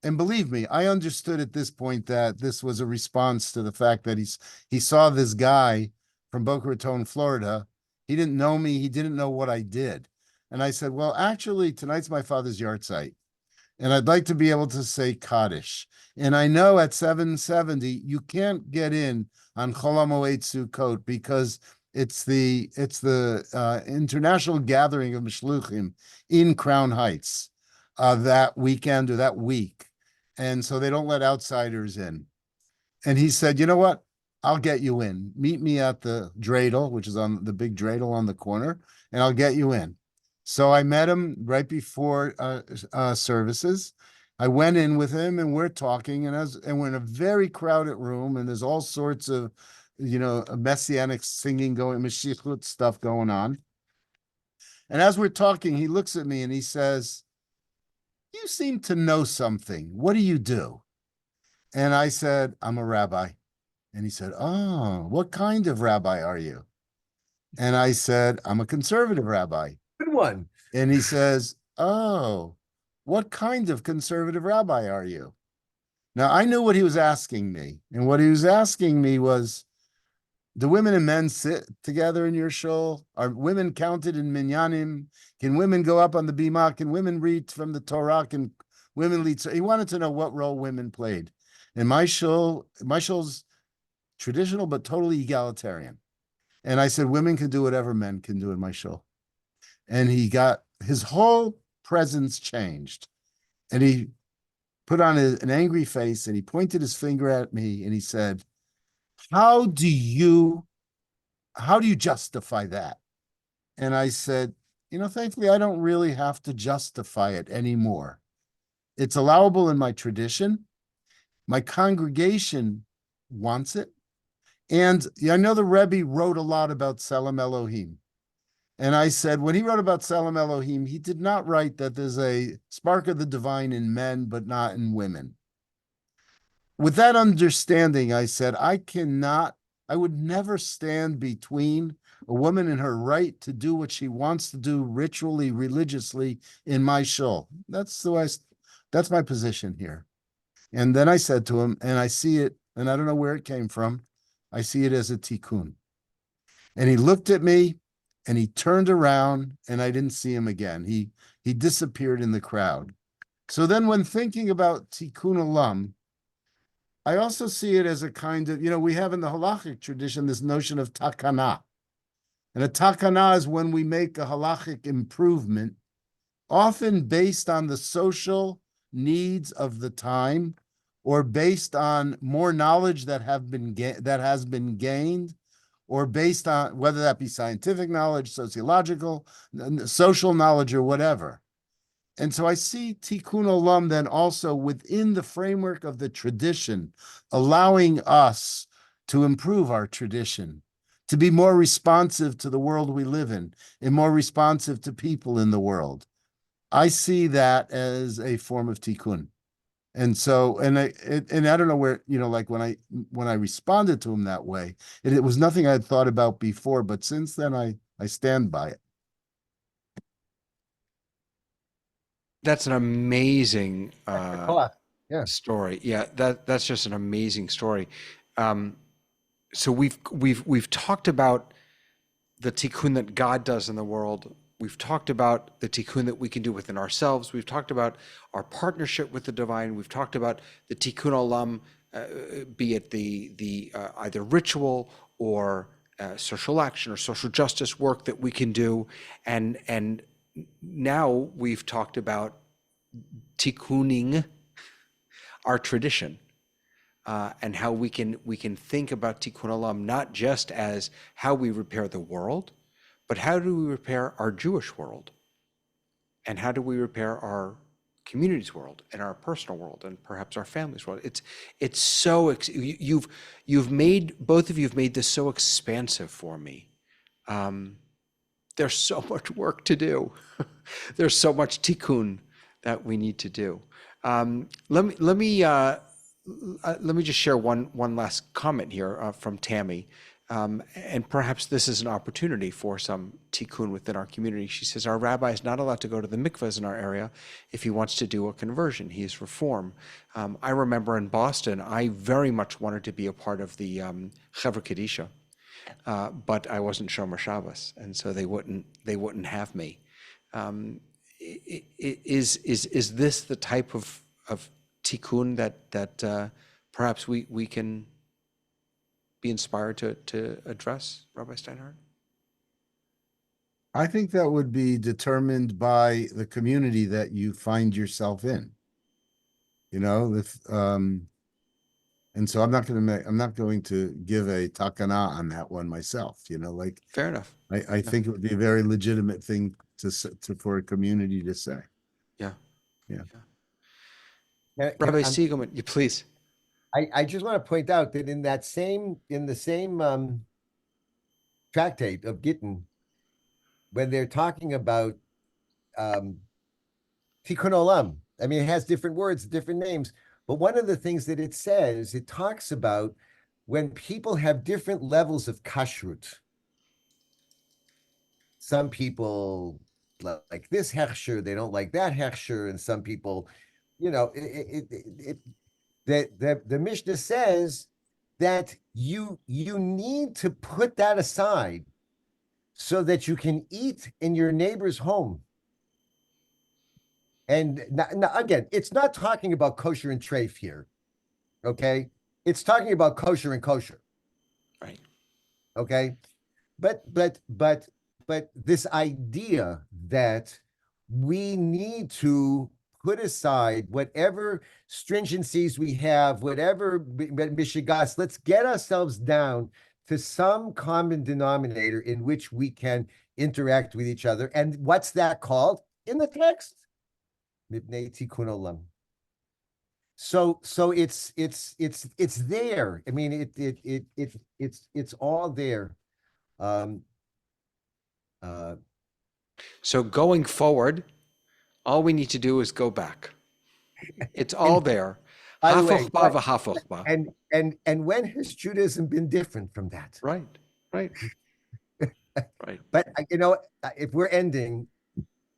And believe me, I understood at this point that this was a response to the fact that he saw this guy from Boca Raton, Florida. He didn't know me. He didn't know what I did. And I said, "Well, actually, tonight's my father's yahrzeit, and I'd like to be able to say Kaddish. And I know at 770 you can't get in on Chol Hamoed Sukkot because it's the international gathering of Mishluchim in Crown Heights that weekend or that week, and so they don't let outsiders in." And he said, "You know what? I'll get you in. Meet me at the dreidel, which is on the big dreidel on the corner, and I'll get you in." So I met him right before services. I went in with him, and we're talking, and we're in a very crowded room, and there's all sorts of, messianic singing going, Mashiach stuff going on. And as we're talking, he looks at me and he says, "You seem to know something. What do you do?" And I said, "I'm a rabbi." And he said, "Oh, what kind of rabbi are you?" And I said, "I'm a conservative rabbi." Good one. And he says, "Oh, what kind of conservative rabbi are you?" Now, I knew what he was asking me. And what he was asking me was, do women and men sit together in your shul? Are women counted in minyanim? Can women go up on the bima? Can women read from the Torah? Can women lead? So he wanted to know what role women played. And my shul's traditional, but totally egalitarian. And I said, women can do whatever men can do in my shul. And his whole presence changed. And he put on an angry face, and he pointed his finger at me, and he said, how do you justify that?" And I said, thankfully, I don't really have to justify it anymore. It's allowable in my tradition. My congregation wants it. And I know the Rabbi wrote a lot about Tselem Elohim. And I said, when he wrote about Tselem Elohim, he did not write that there's a spark of the divine in men, but not in women. With that understanding, I said, I would never stand between a woman and her right to do what she wants to do ritually, religiously in my shul. That's my position here. And then I said to him, and I see it, and I don't know where it came from, I see it as a tikkun. And he looked at me, and he turned around and I didn't see him again. He disappeared in the crowd. So then when thinking about Tikkun Olam, I also see it as a kind of, we have in the halachic tradition this notion of takana. And a takana is when we make a halachic improvement, often based on the social needs of the time or based on more knowledge that has been gained, or based on whether that be scientific knowledge, sociological, social knowledge, or whatever. And so I see Tikkun Olam then also within the framework of the tradition, allowing us to improve our tradition, to be more responsive to the world we live in, and more responsive to people in the world. I see that as a form of tikkun. And so, and I don't know where, like when I responded to him that way, it was nothing I had thought about before, but since then I stand by it. That's an amazing Yeah. story. Yeah, that's just an amazing story. So we've talked about the tikkun that God does in the world. We've talked about the tikkun that we can do within ourselves. We've talked about our partnership with the divine. We've talked about the tikkun olam, be it the either ritual or social action or social justice work that we can do, and now we've talked about tikkuning our tradition. And how we can think about Tikkun Olam not just as how we repair the world, but how do we repair our Jewish world, and how do we repair our community's world and our personal world and perhaps our family's world. It's so you've made, both of you have made this so expansive for me. There's so much work to do. There's so much tikkun that we need to do. Let me just share one last comment here from Tammy, and perhaps this is an opportunity for some tikkun within our community. She says, our rabbi is not allowed to go to the mikvahs in our area if he wants to do a conversion. He is reform. I remember in Boston, I very much wanted to be a part of the Chevra Kadisha, but I wasn't Shomer Shabbos, and so they wouldn't have me. Is this the type of tikkun that perhaps we can be inspired to address, Rabbi Steinhart? I think that would be determined by the community that you find yourself in. And so I'm not going to give a takana on that one myself. Fair enough. I think it would be a very legitimate thing for a community to say. Yeah. Yeah. Rabbi Segelman, you please. I just want to point out that in the same tractate of Gittin, when they're talking about Tikkun Olam, I mean, it has different words, different names, but one of the things that it says, it talks about when people have different levels of kashrut. Some people like this hechsher, they don't like that hechsher, and some people, the Mishnah says that you need to put that aside so that you can eat in your neighbor's home. And now, again, it's not talking about kosher and treif here, okay? It's talking about kosher and kosher, Right. okay? But this idea that we need to put aside whatever stringencies we have, whatever mishigas, let's get ourselves down to some common denominator in which we can interact with each other. And what's that called in the text? Mipnei Tikkun Olam. So it's there. I mean, it's all there. So going forward, all we need to do is go back. It's all there. By the way, Hafochba v'hafochba. and when has Judaism been different from that? Right. Right. But if we're ending,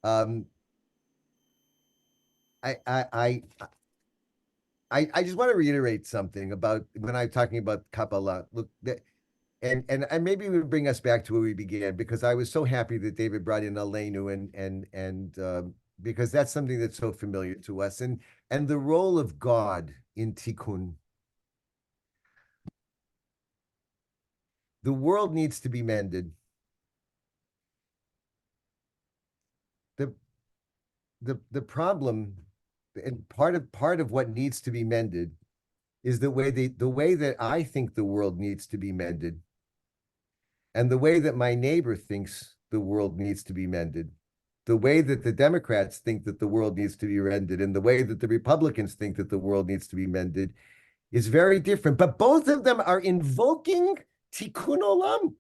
I just want to reiterate something about when I'm talking about Kabbalah. Look, and maybe we would bring us back to where we began, because I was so happy that David brought in Aleinu, and because that's something that's so familiar to us, and the role of God in Tikkun. The world needs to be mended. The problem, and part of what needs to be mended, is the way that I think the world needs to be mended, and the way that my neighbor thinks the world needs to be mended, the way that the Democrats think that the world needs to be mended, and the way that the Republicans think that the world needs to be mended, is very different. But both of them are invoking Tikkun Olam.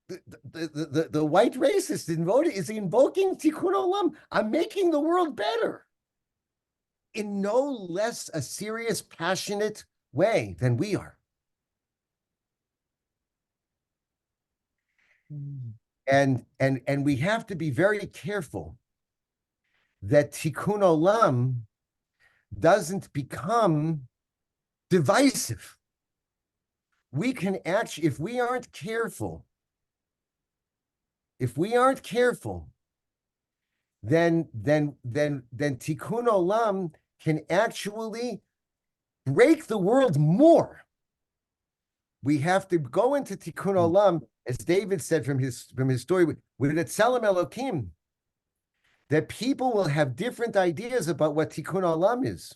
The white racist is invoking Tikkun Olam. I'm making the world better, in no less a serious, passionate way than we are. And we have to be very careful that Tikkun Olam doesn't become divisive. We can actually, if we aren't careful, then Tikkun Olam can actually break the world more. We have to go into Tikkun Olam, as David said from his story, with Tzelem Elokim, that people will have different ideas about what Tikkun Olam is.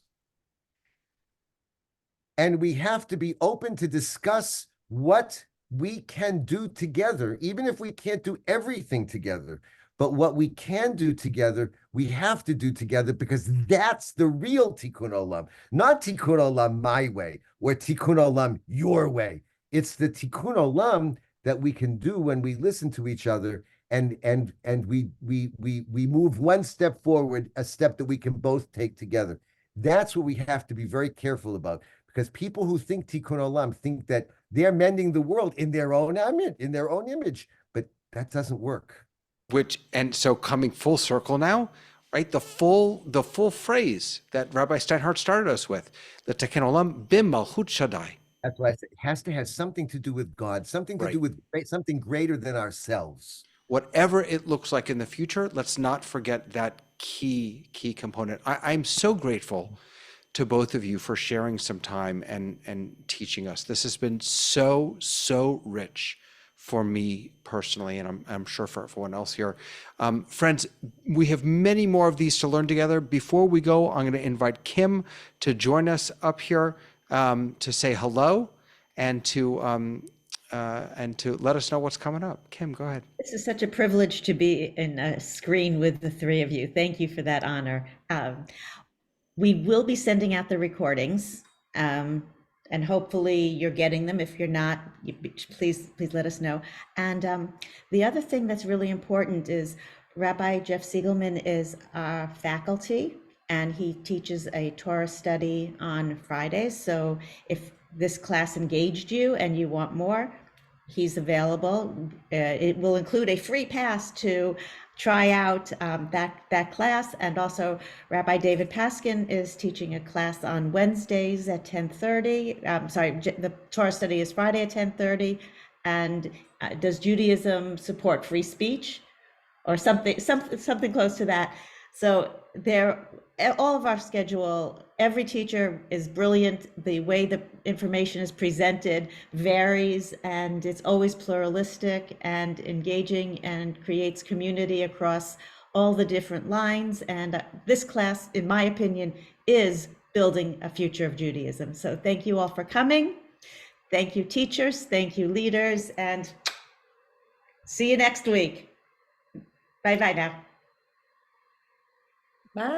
And we have to be open to discuss what we can do together, even if we can't do everything together. But what we can do together, we have to do together, because that's the real Tikkun Olam. Not Tikkun Olam my way, or Tikkun Olam your way. It's the Tikkun Olam that we can do when we listen to each other, and we move one step forward, a step that we can both take together. That's what we have to be very careful about, because people who think Tikkun Olam think that they're mending the world in their own image, but that doesn't work. And so coming full circle now, right? The full phrase that Rabbi Steinhart started us with, the Tikkun Olam bim malchut Shaddai. That's why I said it has to have something to do with God, something to do with something greater than ourselves. Whatever it looks like in the future, let's not forget that key component. I'm so grateful to both of you for sharing some time and teaching us. This has been so rich for me personally, and I'm sure for everyone else here. Friends, we have many more of these to learn together. Before we go, I'm going to invite Kim to join us up here to say hello and to let us know what's coming up. Kim, go ahead. This is such a privilege to be in a screen with the three of you. Thank you for that honor. We will be sending out the recordings, and hopefully you're getting them. If you're not, please let us know. And the other thing that's really important is Rabbi Jeff Segelman is our faculty, and he teaches a Torah study on Fridays. So if this class engaged you and you want more, he's available. It will include a free pass to try out that class. And also Rabbi David Paskin is teaching a class on Wednesdays at 10:30. The Torah study is Friday at 10:30. And does Judaism support free speech or something close to that? So all of our schedule, every teacher is brilliant. The way the information is presented varies, and it's always pluralistic and engaging and creates community across all the different lines. And this class, in my opinion, is building a future of Judaism. So thank you all for coming. Thank you, teachers. Thank you, leaders. And see you next week. Bye-bye now. Bye.